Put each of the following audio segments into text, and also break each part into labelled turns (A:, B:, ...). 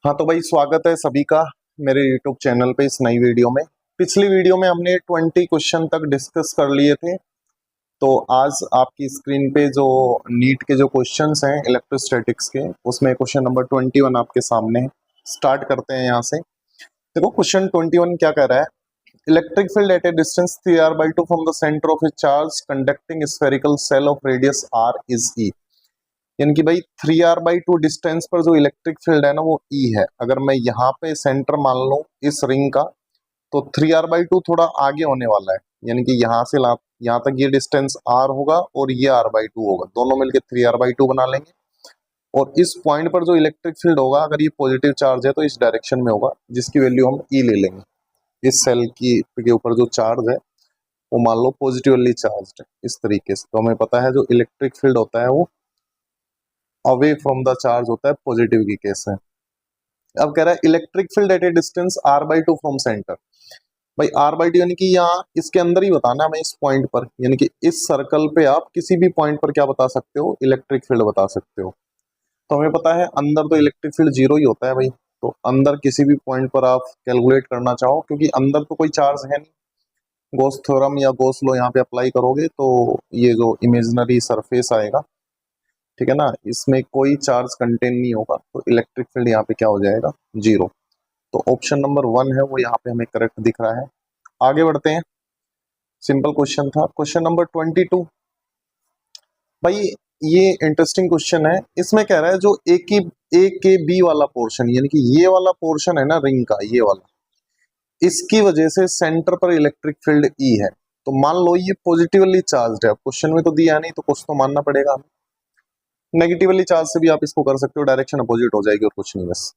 A: हाँ तो भाई स्वागत है सभी का मेरे YouTube चैनल पे इस नई वीडियो में। पिछली वीडियो में हमने 20 क्वेश्चन तक डिस्कस कर लिए थे। तो आज आपकी स्क्रीन पे जो नीट के जो क्वेश्चंस हैं इलेक्ट्रोस्टैटिक्स के, उसमें क्वेश्चन नंबर 21 आपके सामने है। स्टार्ट करते हैं यहाँ से। देखो क्वेश्चन 21 क्या कह रहा है। Electric field eight a distance 3r/2 from the centre of A charge conducting spherical shell of radius r is E। यानी कि भाई 3r/2 डिस्टेंस पर जो इलेक्ट्रिक फील्ड है ना वो E है। अगर मैं यहाँ पे सेंटर मान लूं इस रिंग का, तो 3r/2 थोड़ा आगे होने वाला है। यानी कि यहाँ से यहाँ तक ये डिस्टेंस r होगा और ये r/2 होगा, दोनों मिलके 3r/2 बना लेंगे। और इस पॉइंट पर जो इलेक्ट्रिक फील्ड होगा, अगर ये पॉजिटिव चार्ज है तो इस डायरेक्शन में होगा, जिसकी वैल्यू हम E ले लेंगे। इस सेल की के ऊपर जो चार्ज है वो मान लो पॉजिटिवली चार्ज है। इस तरीके से तो हमें पता है जो इलेक्ट्रिक फील्ड होता है वो अवे फ्रॉम द चार्ज होता है पॉजिटिव की केस है। अब कह रहा है electric field eight a distance r/2 from centre. भाई r/2 यानी कि यहाँ इसके अंदर ही बताना है हमें, इस पॉइंट पर, यानी कि इस सर्कल पे आप किसी भी पॉइंट पर क्या बता सकते हो, इलेक्ट्रिक फील्ड बता सकते हो। तो हमें पता है अंदर तो इलेक्ट्रिक फील्ड जीरो ही होता है भाई। तो अंदर किसी भी पॉइंट पर आप कैलकुलेट करना चाहो, क्योंकि अंदर तो कोई चार्ज है नहीं, गॉस थ्योरम या गॉस लॉ यहाँ पे अप्लाई करोगे तो ये जो इमेजिनरी सरफेस आएगा, ठीक है ना, इसमें कोई चार्ज कंटेन नहीं होगा, तो इलेक्ट्रिक फील्ड यहाँ पे क्या हो जाएगा, जीरो। तो ऑप्शन नंबर 1 है वो यहाँ पे हमें करेक्ट दिख रहा है। आगे बढ़ते हैं। सिंपल क्वेश्चन था। Question number 22। भाई ये इंटरेस्टिंग क्वेश्चन है। इसमें कह रहा है जो ए के बी वाला पोर्शन, यानी कि ये वाला पोर्शन है ना रिंग का, ये वाला, इसकी वजह से सेंटर पर इलेक्ट्रिक फील्ड ई है। तो मान लो ये पॉजिटिवली चार्ज है। क्वेश्चन में तो दिया नहीं तो कुछ तो मानना पड़ेगा हमें। नेगेटिवली चार्ज से भी आप इसको कर सकते हो, डायरेक्शन अपोजिट हो जाएगी और कुछ नहीं बस।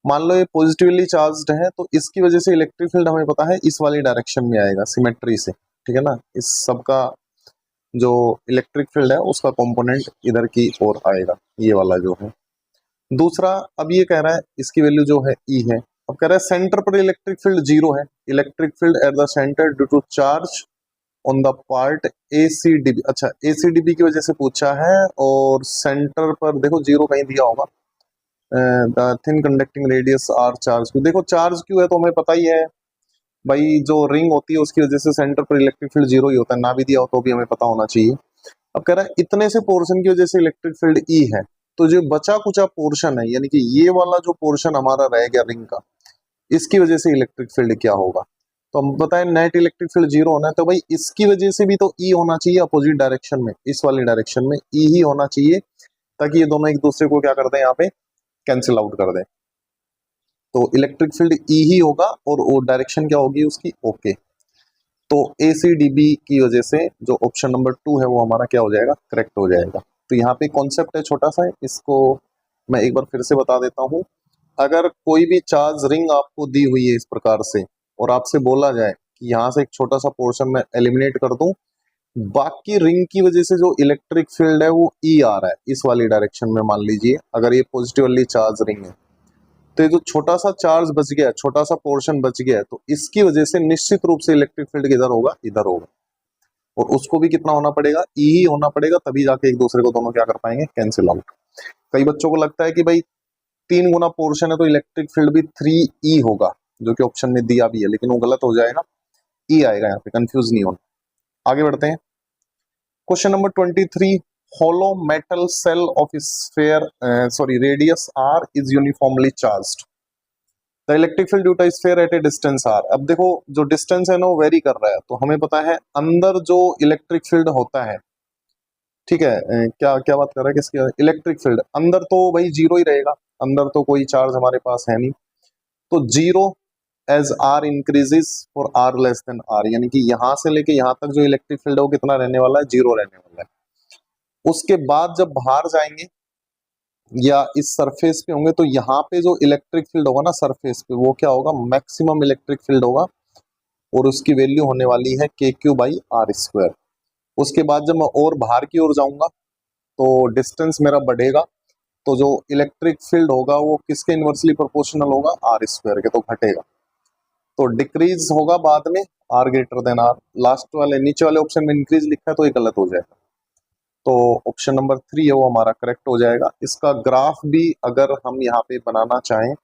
A: मान लो ये पॉजिटिवली चार्ज्ड है तो इसकी वजह से इलेक्ट्रिक फील्ड हमें पता है इस वाली डायरेक्शन में आएगा, सिमेट्री से, ठीक है ना। इस सब का जो इलेक्ट्रिक फील्ड है उसका कंपोनेंट इधर की ओर आएगा, ये वाला जो है। दूसरा, अब ये कह रहा है इसकी वैल्यू जो है ई है। अब कह रहा है सेंटर पर इलेक्ट्रिक फील्ड जीरो है। Electric field at the centre due to charge on the part ACDB। अच्छा, ACDB की वजह से पूछा है, और सेंटर पर देखो जीरो कहीं दिया होगा। The thin conducting radius R charge Q. देखो चार्ज क्यू है तो हमें पता ही है भाई, जो रिंग होती है उसकी वजह से सेंटर पर इलेक्ट्रिक फील्ड जीरो ही होता है, ना भी दिया हो तो भी हमें पता होना चाहिए। अब कह रहा है इतने से पोर्शन की वजह से इलेक्ट्रिक फील्ड ई है, तो जो बचा कुचा पोर्शन है, यानी कि ये वाला जो पोर्शन हमारा रह गया रिंग का, इसकी वजह से इलेक्ट्रिक फील्ड क्या होगा। तो हम बताएं नेट इलेक्ट्रिक फील्ड जीरो होना है, तो भाई इसकी वजह से भी तो ई होना चाहिए अपोजिट डायरेक्शन में, इस वाली डायरेक्शन में ई ही होना चाहिए, ताकि ये दोनों एक दूसरे को क्या कर दें, यहाँ पे कैंसिल आउट कर दें। तो इलेक्ट्रिक फील्ड ई ही होगा और वो डायरेक्शन क्या होगी उसकी, ओके। तो ACDB की वजह से जो ऑप्शन नंबर 2 है वो हमारा क्या हो जाएगा, करेक्ट हो जाएगा। तो यहाँ पे कॉन्सेप्ट है छोटा सा, इसको मैं एक बार फिर से बता देता हूँ। अगर कोई भी चार्ज रिंग आपको दी हुई है इस प्रकार से, और आपसे बोला जाए कि यहाँ से एक छोटा सा पोर्शन मैं एलिमिनेट कर दूं, बाकी रिंग की वजह से जो इलेक्ट्रिक फील्ड है वो ई आ रहा है इस वाली डायरेक्शन में, मान लीजिए अगर ये पॉजिटिवली चार्ज रिंग है, तो ये जो छोटा सा चार्ज बच गया, छोटा सा पोर्शन बच गया, तो इसकी वजह से निश्चित रूप से इलेक्ट्रिक फील्ड किधर होगा, इधर होगा। और उसको भी कितना होना पड़ेगा, ई ही होना पड़ेगा, तभी जाके एक दूसरे को दोनों क्या कर पाएंगे, कैंसिल आउट। कई बच्चों को लगता है कि भाई 3 गुना पोर्शन है तो इलेक्ट्रिक फील्ड भी 3E होगा, जो कि ऑप्शन में दिया भी है, लेकिन वो गलत हो जाएगा, ई आएगा यहाँ पे, कंफ्यूज नहीं होना। आगे बढ़ते हैं। Question number 23। hollow metal cell of sphere radius r is uniformly charged. The electric field due to sphere at a distance r। अब देखो जो डिस्टेंस है ना वो वेरी कर रहा है, तो हमें पता है अंदर जो इलेक्ट्रिक फील्ड होता है, ठीक है, क्या क्या बात कर रहा है किसकी, इलेक्ट्रिक फील्ड अंदर तो भाई जीरो ही रहेगा, अंदर तो कोई चार्ज हमारे पास है नहीं, तो zero as r increases for r less than r। यानी कि यहाँ से लेके यहाँ तक जो इलेक्ट्रिक फील्ड है वो कितना रहने वाला है, जीरो रहने वाला है। उसके बाद जब बाहर जाएंगे या इस सरफेस पे होंगे, तो यहाँ पे जो इलेक्ट्रिक फील्ड होगा ना सरफेस पे, वो क्या होगा, मैक्सिमम इलेक्ट्रिक फील्ड होगा, और उसकी वैल्यू होने वाली है KQ/r²। उसके बाद जब मैं और बाहर की ओर जाऊंगा तो डिस्टेंस मेरा बढ़ेगा, तो जो इलेक्ट्रिक फील्ड होगा वो किसके इनवर्सली प्रोपोर्शनल होगा, r² के, तो घटेगा, तो डिक्रीज होगा बाद में r greater than r। Last वाले नीचे वाले ऑप्शन में इंक्रीज लिखा है तो ये गलत हो जाएगा, तो ऑप्शन नंबर 3 है वो हमारा करेक्ट हो जाएगा। इसका ग्राफ भी अगर हम यहाँ पे बनाना चाहें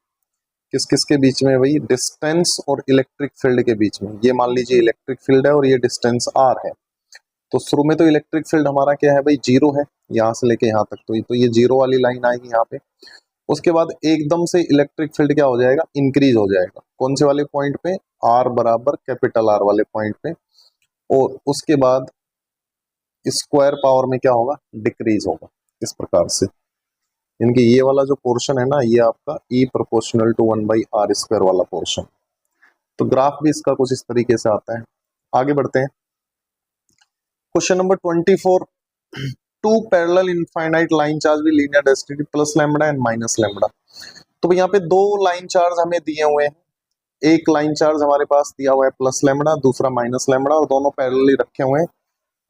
A: किस किस के बीच में भाई, डिस्टेंस और इलेक्ट्रिक फील्ड के बीच में। ये मान लीजिए इलेक्ट्रिक फील्ड है और ये डिस्टेंस r है। तो शुरू में तो इलेक्ट्रिक फील्ड हमारा क्या है भाई, जीरो है, यहाँ से लेके यहाँ तक, तो ये जीरो वाली लाइन आएगी यहाँ पे। उसके बाद एकदम से इलेक्ट्रिक फील्ड क्या हो जाएगा, इंक्रीज हो जाएगा। कौन से वाले पॉइंट पे, r बराबर कैपिटल R वाले पॉइंट पे। और उसके बाद स्क्वायर पावर में क्या होगा, डिक्रीज होगा इस प्रकार से। इनकी ये वाला जो पोर्शन है ना, ये आपका E प्रोपोर्शनल टू 1/r² वाला पोर्शन। तो ग्राफ भी इसका कुछ इस तरीके से आता है। आगे बढ़ते हैं, question number 24। Two parallel infinite line charge भी linear density plus lambda and minus lambda. तो यहाँ पे दो लाइन चार्ज हमें दिए हुए हैं। एक लाइन चार्ज हमारे पास दिया हुआ है प्लस लैम्बडा, दूसरा माइनस लैम्बडा, और दोनों पैरेलली रखे हुए हैं।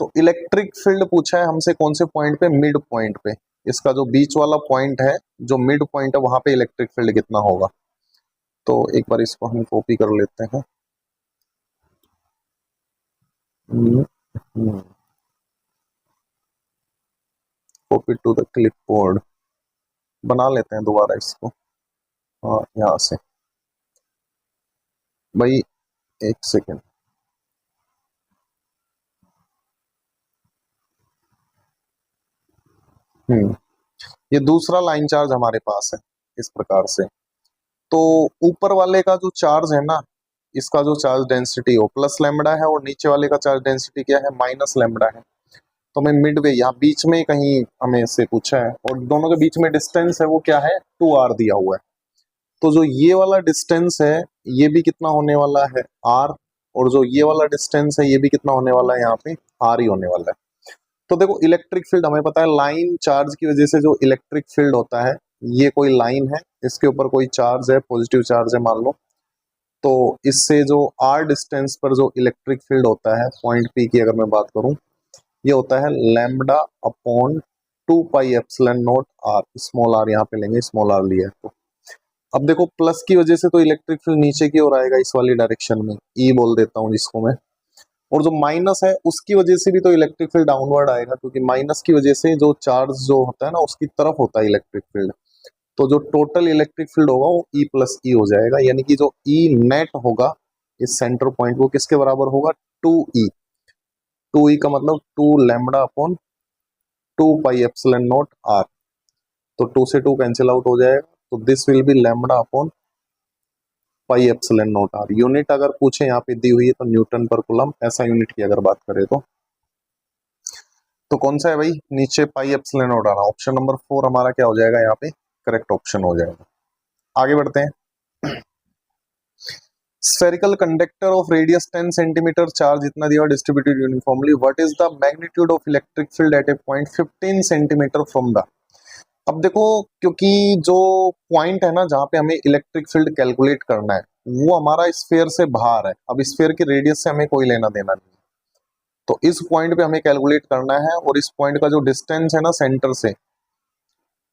A: तो इलेक्ट्रिक फील्ड पूछा है हमसे कौन से पॉइंट पे, मिड पॉइंट पे। इसका जो बीच वाला पॉइंट है, जो मिड पॉइंट है, वहां पे इलेक्ट्रिक फील्ड कितना होगा। तो एक बार इसको हम कॉपी कर लेते हैं। कॉपी टू द क्लिपबोर्ड, बना लेते हैं दोबारा इसको। हाँ, यहाँ से भाई, एक सेकेंड। ये दूसरा लाइन चार्ज हमारे पास है इस प्रकार से। तो ऊपर वाले का जो चार्ज है ना, इसका जो चार्ज डेंसिटी हो प्लस लैम्बडा है, और नीचे वाले का चार्ज डेंसिटी क्या है, माइनस लैम्बडा है। तो हमें मिड वे यहाँ बीच में कहीं हमें इससे पूछा है, और दोनों के बीच में डिस्टेंस है वो क्या है, 2r दिया हुआ है। तो जो ये वाला डिस्टेंस है, ये भी कितना होने वाला है, r। और जो ये वाला डिस्टेंस है, ये भी कितना होने वाला है, यहाँ पे r ही होने वाला है। तो देखो इलेक्ट्रिक फील्ड हमें पता है, लाइन चार्ज की वजह से जो इलेक्ट्रिक फील्ड होता है, ये कोई लाइन है, इसके ऊपर कोई चार्ज है, पॉजिटिव चार्ज है मान लो। तो इससे जो r डिस्टेंस पर जो इलेक्ट्रिक फील्ड होता है पॉइंट P की अगर मैं बात करूं, ये होता है lambda upon 2πε0 r। Small r यहाँ पे लेंगे, स्मॉल r लिया है तो। अब देखो प्लस की वजह से तो इलेक्ट्रिक फील्ड नीचे की ओर आएगा, इस वाली डायरेक्शन में, E बोल देता हूँ जिसको मैं। और जो माइनस है उसकी वजह से भी तो इलेक्ट्रिक फील्ड डाउनवर्ड आएगा, क्योंकि माइनस की वजह से जो चार्ज जो होता है ना, उसकी तरफ होता है इलेक्ट्रिक फील्ड। तो जो टोटल इलेक्ट्रिक फील्ड होगा वो E प्लस ई हो जाएगा, यानी कि जो E नेट होगा इस सेंटर पॉइंट, वो किसके बराबर होगा, 2E। 2E का मतलब 2 लैम्बडा अपॉन 2πε0 r। तो 2 से 2 कैंसिल आउट हो जाएगा, तो this will be lambda upon πε0 r। Unit अगर पूछे यहाँ पे दी हुई है तो न्यूटन पर कूलम, ऐसा यूनिट की अगर बात करें तो कौन सा है भाई, नीचे πε0 r। ऑप्शन नंबर 4 हमारा क्या हो जाएगा यहाँ पे, करेक्ट ऑप्शन हो जाएगा। आगे बढ़ते हैं, spherical conductor of radius 10 centimetre, charge इतना दिया, distributed uniformly, what is the magnitude of electric field eight A point 15 centimetre from the. अब देखो, क्योंकि जो पॉइंट है ना जहां पे हमें इलेक्ट्रिक फील्ड कैलकुलेट करना है, वो हमारा स्फीयर से बाहर है। अब स्फीयर की रेडियस से हमें कोई लेना देना नहीं, तो इस पॉइंट पे हमें कैलकुलेट करना है। और इस पॉइंट का जो डिस्टेंस है ना सेंटर से,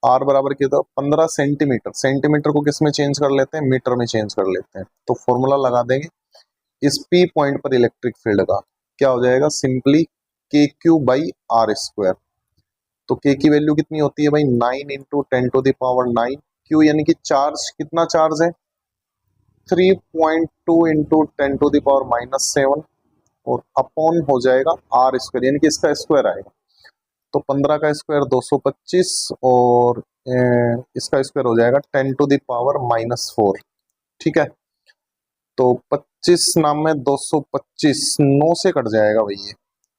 A: r बराबर कितना, 15 सेंटीमीटर। सेंटीमीटर को किस में चेंज कर लेते हैं, मीटर में चेंज कर लेते हैं। तो फॉर्मूला लगा देंगे इस P पॉइंट पर इलेक्ट्रिक फील्ड का, क्या हो जाएगा, सिंपली KQ/r²। तो K की वैल्यू कितनी होती है भाई, 9 × 10⁹ Q यानी कि चार्ज, कितना चार्ज है, 3.2 × 10⁻⁻7, और अपॉन हो जाएगा r² यानी कि इसका स्क्वायर आएगा। तो 15 का स्क्वायर 225, और इसका स्क्वायर हो जाएगा 10⁻⁻4। ठीक है, तो 25 नाम में 225, 9 से कट जाएगा भाई, ये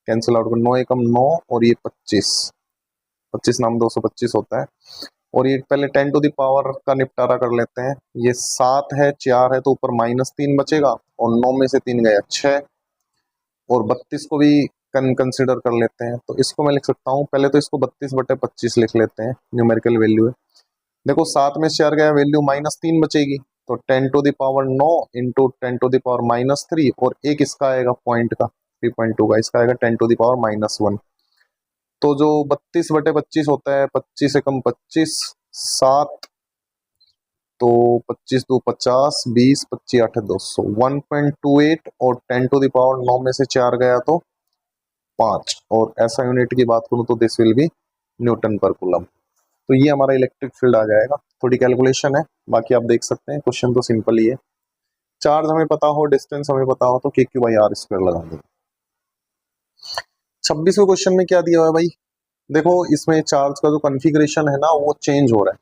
A: कैंसिल आउट, 9 एकम 9, और ये 25 नाम 225 होता है। और ये पहले 10⁻⁻ का निपटारा कर लेते हैं। ये 7 है, 4 है, तो ऊपर -3 बचेगा, और 9 में से 3 गया 6, और 32 को भी कंसिडर कर लेते हैं। तो इसको मैं लिख सकता हूँ, पहले तो इसको 32/25 लिख लेते हैं, न्यूमेरिकल वैल्यू है। देखो 7 में से 4 गया, वैल्यू -3 बचेगी, तो 10⁻9 × 10⁻3, और एक इसका आएगा पॉइंट का 3.2 का, इसका आएगा 10⁻1। तो जो 32/25 होता है, 25 एकम 25, 7, तो 25 2 50, 20, 25 8 200, 1.28, और 10⁻9 में से 4 गया तो 5। और ऐसा यूनिट की बात करूं तो दिस विल बी न्यूटन पर कूलम। तो ये हमारा इलेक्ट्रिक फील्ड आ जाएगा। थोड़ी कैलकुलेशन है, बाकी आप देख सकते हैं क्वेश्चन तो सिंपल ही है। चार्ज हमें पता हो, डिस्टेंस हमें पता हो, तो KQ/R² लगा देंगे। 26वें क्वेश्चन में क्या दिया हुआ है भाई, देखो इसमें चार्ज का जो कॉन्फ़िगरेशन है ना वो चेंज हो रहा है।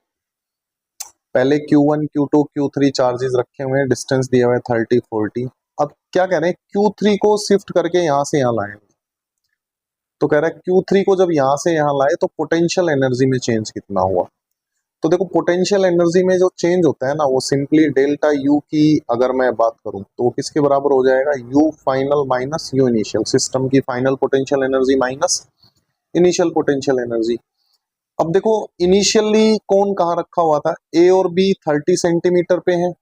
A: पहले Q1 Q2 Q3 चार्जेस रखे हुए हैं, डिस्टेंस दिया हुआ है 30 40। अब क्या कह रहे हैं, Q3 को शिफ्ट करके यहां से यहां लाएंगे। तो कह रहा है Q3 को जब यहां से यहां लाए तो पोटेंशियल एनर्जी में चेंज कितना हुआ। तो देखो पोटेंशियल एनर्जी में जो चेंज होता है ना वो सिंपली डेल्टा U की अगर मैं बात करूं तो वो किसके बराबर हो जाएगा, U final minus U initial, system की final potential energy minus initial potential energy. अब देखो इनिशियली कौन कहाँ रखा हुआ था, ए और बी 30 सेंटीमीटर पे है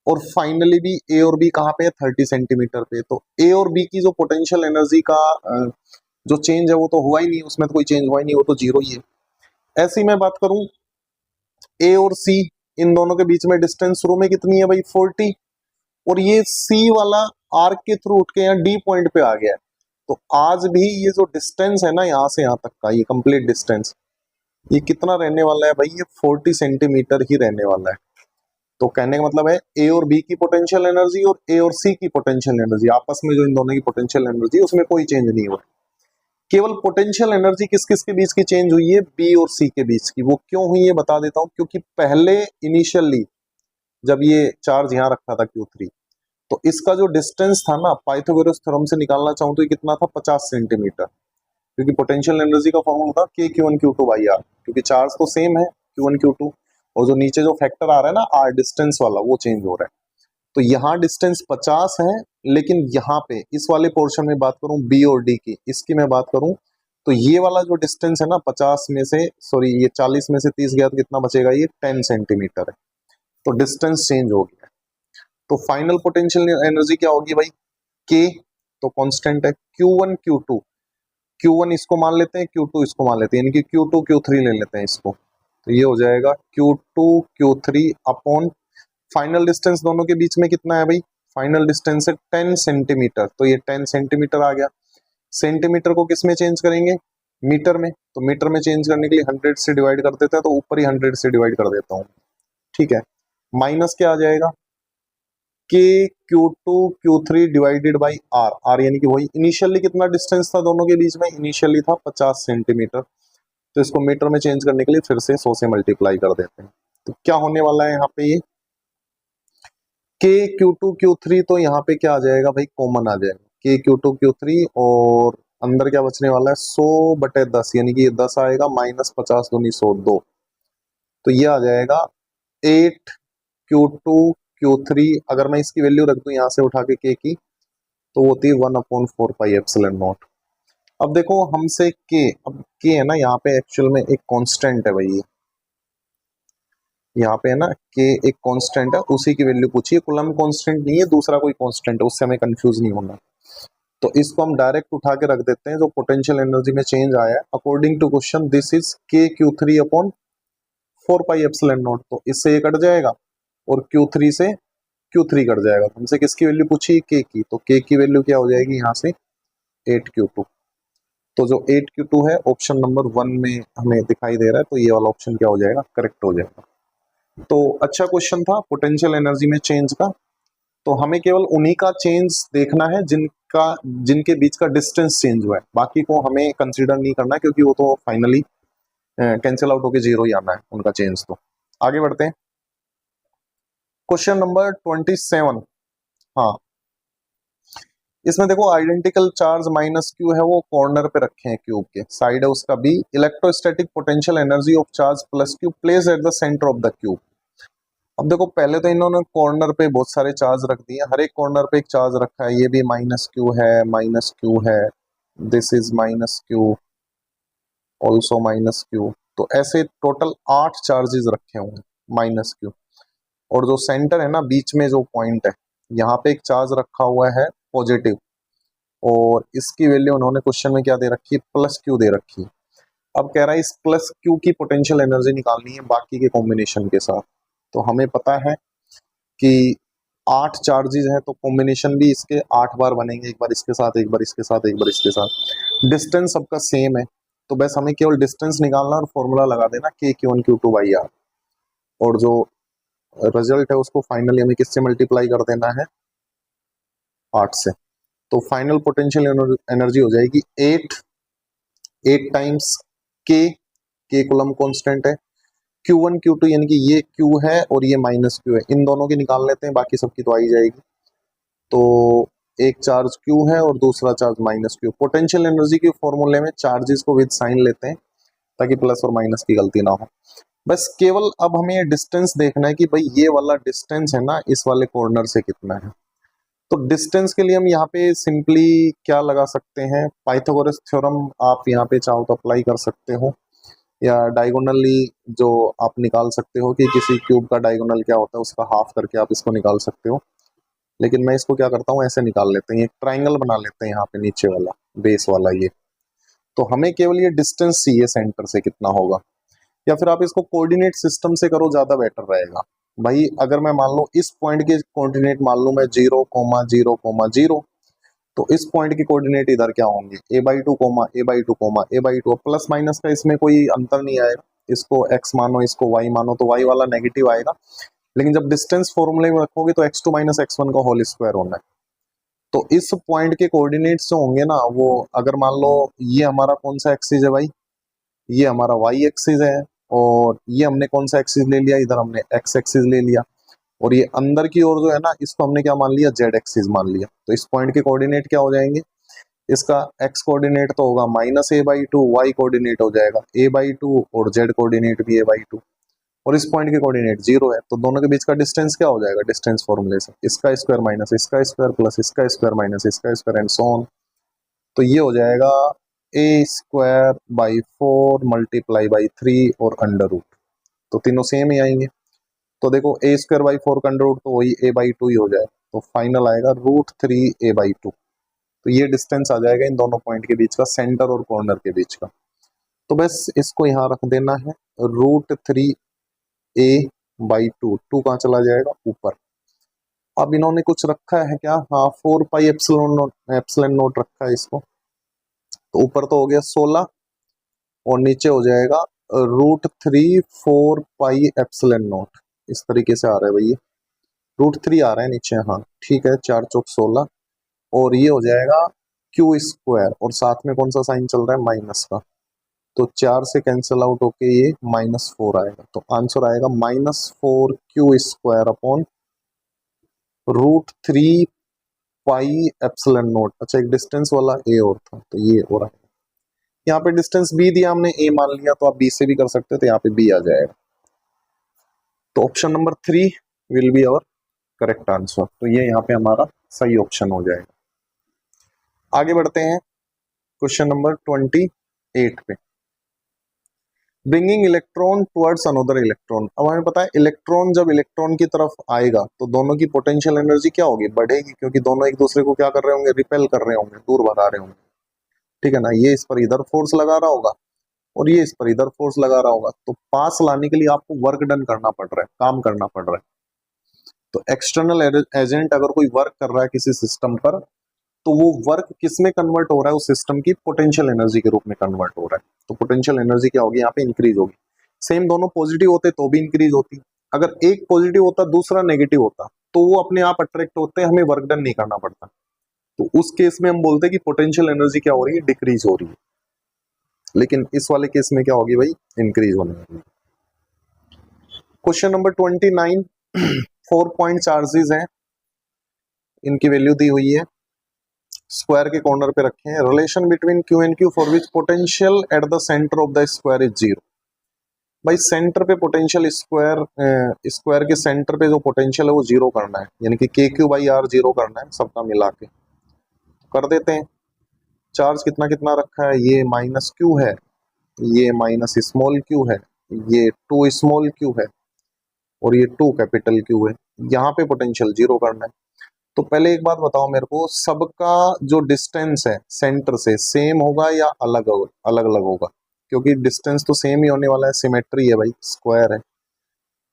A: और फाइनली भी ए और बी कहाँ पे है 30 सेंटीमीटर पे। तो ए और बी की जो पोटेंशियल एनर्जी का जो चेंज है वो तो हुआ ही नहीं, उसमें तो कोई चेंज हुआ ही नहीं, वो तो जीरो ही है। ऐसी मैं बात करूं ए और सी, इन दोनों के बीच में डिस्टेंस शुरू में कितनी है भाई 40, और ये सी वाला आर्क के थ्रू उठ के यहाँ डी पॉइंट पे आ गया है। तो आज भी ये जो डिस्टेंस है ना यहाँ से यहाँ तक का, ये कंप्लीट डिस्टेंस ये कितना रहने वाला है भाई, ये 40 सेंटीमीटर ही रहने वाला है। तो कहने का मतलब है ए और बी की पोटेंशियल एनर्जी और ए और सी की पोटेंशियल एनर्जी आपस में जो इन दोनों की पोटेंशियल एनर्जी उसमें कोई चेंज नहीं हुआ। केवल पोटेंशियल एनर्जी किस किस के बीच की चेंज हुई है, बी और सी के बीच की। वो क्यों हुई है बता देता हूँ, क्योंकि पहले इनिशियली जब ये चार्ज यहाँ रखा था Q3 तो इसका जो डिस्टेंस था ना पाइथागोरस थ्योरम से निकालना चाहूँ तो ये कितना था 50 सेंटीमीटर, क्योंकि पोटेंशियल एनर्जी का फॉर्मूला था KQ1Q2/R, क्योंकि चार्ज तो सेम है Q1 Q2 और जो नीचे जो फैक्टर आ रहा है ना R डिस्टेंस वाला वो चेंज हो रहा है। तो यहाँ डिस्टेंस 50 है, लेकिन यहाँ पे इस वाले पोर्शन में बात करूं बी और डी की, इसकी मैं बात करूं तो ये वाला जो डिस्टेंस है ना 50 में से सॉरी ये 40 में से 30 गया तो कितना बचेगा, ये 10 सेंटीमीटर है। तो डिस्टेंस चेंज हो गया। तो फाइनल पोटेंशियल एनर्जी क्या होगी भाई, K तो कांस्टेंट है, Q1 Q2, Q1 इसको मान लेते हैं Q2 इसको मान लेते हैं, यानी कि Q2 Q3 ले लेते हैं इसको। तो ये हो जाएगा Q2 Q3 upon final distance दोनों के बीच में कितना है भाई, फाइनल डिस्टेंस है 10 सेंटीमीटर, तो ये 10 सेंटीमीटर आ गया। सेंटीमीटर को किस में चेंज करेंगे, मीटर में, तो मीटर में चेंज करने के लिए 100 से डिवाइड कर देते हैं, तो ऊपर ही 100 से डिवाइड कर देता हूँ, ठीक है। माइनस क्या आ जाएगा, K Q2 Q3 divided by R, R यानी कि वही इनिशियली कितना डिस्टेंस था दोनों के बीच में, इनिशियली था 50 सेंटीमीटर, तो इसको मीटर में चेंज करने के लिए फिर से 100 से मल्टीप्लाई कर देते हैं। तो क्या होने वाला है यहाँ पे, ये K Q2 Q3 तो यहाँ पे क्या आ जाएगा भाई, कॉमन आ जाएगा K Q2 Q3 और अंदर क्या बचने वाला है 100/10, यानी कि ये 10 आएगा माइनस 50 दूनी 102, तो ये आ जाएगा 8 Q2 Q3। अगर मैं इसकी वैल्यू रख दूं यहाँ से उठा के K की तो वो होती है 1/4πε0। अब देखो हमसे K, अब K है ना यहाँ पे एक्चुअल में एक कांस्टेंट है भाई, यहाँ पे है ना K एक कांस्टेंट है, उसी की वैल्यू पूछिए, कूलम कांस्टेंट नहीं है, दूसरा कोई कांस्टेंट है, उससे हमें कंफ्यूज नहीं होना। तो इसको हम डायरेक्ट उठा के रख देते हैं, जो पोटेंशियल एनर्जी में चेंज आया है according to question this is KQ3/4πε0। तो इससे ये कट जाएगा और Q3 से Q3 कट जाएगा। हमसे किसकी वैल्यू पूछी, K की, तो K की वैल्यू क्या हो जाएगी यहाँ से 8Q2। तो जो 8Q2 है ऑप्शन नंबर 1 में हमें दिखाई दे रहा है, तो ये वाला ऑप्शन क्या हो जाएगा, करेक्ट हो जाएगा। तो अच्छा क्वेश्चन था पोटेंशियल एनर्जी में चेंज का। तो हमें केवल उन्हीं का चेंज देखना है जिनके बीच का डिस्टेंस चेंज हुआ है, बाकी को हमें कंसीडर नहीं करना है, क्योंकि वो तो फाइनली कैंसिल आउट होके जीरो ही आना है उनका चेंज। तो आगे बढ़ते हैं, क्वेश्चन नंबर 27। हाँ इसमें देखो आइडेंटिकल चार्ज -Q है, वो कॉर्नर पे रखे हैं क्यूब के, साइड है उसका B। Electrostatic potential energy of charge +Q place at the centre of the cube. अब देखो पहले तो इन्होंने कॉर्नर पे बहुत सारे चार्ज रख दिए, हर एक कॉर्नर पे एक चार्ज रखा है, ये भी -Q है, -Q है, this is -Q, also -Q। तो ऐसे टोटल 8 चार्जेस रखे हुए हैं -Q। और जो सेंटर है ना बीच में जो पॉइंट है, यहाँ पे एक चार्ज रखा हुआ है पॉजिटिव, और इसकी वैल्यू उन्होंने क्वेश्चन में क्या दे रखी है, +Q दे रखी है। अब कह रहा है इस +Q की पोटेंशियल एनर्जी निकालनी है बाकी के कॉम्बिनेशन के साथ। तो हमें पता है कि 8 चार्जेस हैं, तो कॉम्बिनेशन भी इसके 8 बार बनेंगे, एक बार इसके साथ, एक बार इसके साथ, एक बार इसके साथ। डिस्टेंस सबका सेम है, तो बस हमें केवल डिस्टेंस निकालना और फॉर्मूला लगा देना KQ1Q2/R, और जो रिजल्ट है उसको फाइनली हमें किससे मल्टीप्लाई कर देना है, 8 से। तो फाइनल पोटेंशियल एनर्जी हो जाएगी 8 टाइम्स के कूलम कांस्टेंट है, Q1 Q2 यानी कि ये Q है और ये माइनस Q है, इन दोनों की निकाल लेते हैं, बाकी सबकी तो आ ही जाएगी। तो एक चार्ज Q है और दूसरा charge minus Q। Potential energy के फॉर्मूले में चार्जेस को विद साइन लेते हैं ताकि प्लस और माइनस की गलती ना हो। बस केवल अब हमें ये डिस्टेंस देखना है कि भाई ये वाला डिस्टेंस है ना इस वाले कॉर्नर से कितना है। तो डिस्टेंस के लिए हम यहाँ पे सिंपली क्या लगा सकते हैं, पाइथागोरस थ्योरम आप यहाँ पे चाहो तो अप्लाई कर सकते हो, या डायगोनली जो आप निकाल सकते हो कि किसी क्यूब का डायगोनल क्या होता है उसका हाफ करके आप इसको निकाल सकते हो। लेकिन मैं इसको क्या करता हूँ, ऐसे निकाल लेते हैं, एक ट्राइंगल बना लेते हैं यहाँ पे नीचे वाला बेस वाला ये। तो हमें केवल ये डिस्टेंस चाहिए सेंटर से कितना होगा, या फिर आप इसको कोऑर्डिनेट सिस्टम से करो, ज्यादा बेटर रहेगा। भाई अगर मैं मान लो इस पॉइंट के कोऑर्डिनेट मान लूं मैं 0,0,0, तो इस पॉइंट के कोऑर्डिनेट इधर क्या होंगे, a/2, a/2, प्लस माइनस का इसमें कोई अंतर नहीं आएगा, इसको x मानो इसको y मानो तो y वाला नेगेटिव आएगा। लेकिन जब डिस्टेंस फॉर्मूले में रखोगे तो x2 माइनस x1 का होल स्क्वायर होना है। तो इस पॉइंट के कोऑर्डिनेट्स जो होंगे ना वो, अगर मान लो ये हमारा कौन सा एक्सिस है भाई, ये हमारा y एक्सिस है, और ये हमने कौन सा एक्सिस ले लिया, इधर हमने x एक्सिस ले लिया, और ये अंदर की ओर जो है ना इसको हमने क्या मान लिया, z एक्सिस मान लिया। तो इस पॉइंट के कोऑर्डिनेट क्या हो जाएंगे, इसका x कोऑर्डिनेट तो होगा -a/2, y कोऑर्डिनेट हो जाएगा a/2 और z कोऑर्डिनेट भी a/2, और इस पॉइंट के कोऑर्डिनेट 0 है। तो दोनों के बीच का डिस्टेंस क्या हो जाएगा, डिस्टेंस फॉर्मूले से इसका स्क्वायर माइनस इसका स्क्वायर प्लस इसका स्क्वायर माइनस इसका स्क्वायर एंड सो ऑन। तो ये हो जाएगा a² / 4 × 3 और अंडर रूट, तो तीनों सेम ही आएंगे। तो देखो a² / 4 का अंडर रूट तो वही a/2 ही हो जाए, तो फाइनल आएगा √3 a/2। तो ये डिस्टेंस आ जाएगा इन दोनों पॉइंट के बीच का, सेंटर और कॉर्नर के बीच का। तो बस इसको यहाँ रख देना है, √3 a/2, 2 कहाँ चला जाएगा ऊपर। अब इन्होंने कुछ रखा है क्या, हाँ 4πε0 रखा है इसको, तो ऊपर तो हो गया 16 और नीचे हो जाएगा √3 4πε0, इस तरीके से आ रहा है भैया, √3 आ रहा है नीचे, हाँ ठीक है, 4 चौक 16, और ये हो जाएगा Q², और साथ में कौन सा साइन चल रहा है, माइनस का, तो 4 से कैंसिल आउट होके ये -4 आएगा। तो आंसर आएगा -4Q² / √3πε0। अच्छा एक डिस्टेंस वाला a और था, तो ये हो रहा है, यहाँ पे डिस्टेंस b दिया हमने, a मान लिया, तो आप b से भी कर सकते थे, यहाँ पे b आ जाएगा। तो option number 3 will be our correct answer. तो ये यहाँ पे हमारा सही ऑप्शन हो जाएगा। आगे बढ़ते हैं क्वेश्चन नंबर 28 पे। Bringing electron towards another electron. अब हमें पता है इलेक्ट्रॉन जब इलेक्ट्रॉन की तरफ आएगा तो दोनों की पोटेंशियल एनर्जी क्या होगी, बढ़ेगी, क्योंकि दोनों एक दूसरे को क्या कर रहे होंगे, रिपेल कर रहे होंगे, दूर भगा रहे होंगे, ठीक है ना। ये इस पर इधर फोर्स लगा रहा होगा और ये इस पर इधर फोर्स लगा रहा होगा, तो पास लाने के लिए आपको वर्क डन करना पड़ रहा है, काम करना पड़ रहा है। तो एक्सटर्नल एजेंट अगर कोई वर्क कर रहा है किसी सिस्टम पर, तो वो वर्क किस में कन्वर्ट हो रहा है, उस सिस्टम की पोटेंशियल एनर्जी के रूप में कन्वर्ट हो रहा है। तो पोटेंशियल एनर्जी क्या होगी, यहाँ पे इंक्रीज होगी। सेम दोनों पॉजिटिव होते तो भी इंक्रीज होती, अगर एक पॉजिटिव होता दूसरा नेगेटिव होता तो वो अपने आप अट्रैक्ट होते, हमें वर्क डन नहीं करना पड़ता। तो उस केस में हम बोलते हैं कि पोटेंशियल एनर्जी क्या हो रही है, डिक्रीज हो रही है। लेकिन इस वाले केस में क्या होगी भाई, इंक्रीज होने वाली। क्वेश्चन नंबर 29, 4 पॉइंट चार्जेस हैं, इनकी वैल्यू दी हुई है, स्क्वायर के कॉर्नर पे रखे हैं। Relation between Q and Q for which potential at the centre of the square is 0। भाई सेंटर पे पोटेंशियल, स्क्वायर के सेंटर पे जो पोटेंशियल है वो 0 करना है, यानी कि KQ/R 0 करना है, सबका मिला के कर देते हैं। चार्ज कितना कितना रखा है, ये -Q है, ये -q है, ये 2 स्मॉल q है, और ये 2 कैपिटल Q है। यहाँ पे पोटेंशियल 0 करना है। तो पहले एक बात बताओ मेरे को, सबका जो डिस्टेंस है सेंटर से सेम होगा या अलग अलग अलग होगा, क्योंकि डिस्टेंस तो सेम ही होने वाला है, सिमेट्री है भाई, स्क्वायर है।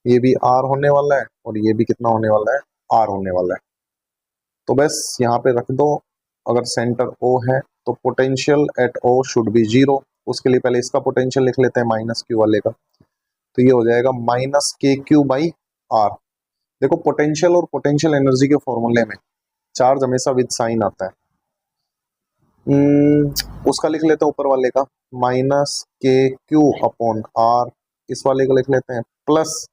A: ये भी R होने वाला है और ये भी कितना होने वाला है, R होने वाला है। तो बस यहाँ पे रख दो, अगर सेंटर O है तो potential at O should be 0, उसके लिए पहले इसका पोटेंशियल लिख लेते हैं माइनस क्यू वाले का, तो ये हो जाएगा माइनस के क्यू बाई आर। देखो पोटेंशियल और पोटेंशियल एनर्जी के फॉर्मूले में चार्ज हमेशा विद साइन आता है। उसका लिख लेते हैं ऊपर वाले का माइनस के क्यू अपॉन आर, इस वाले को लिख लेते हैं plus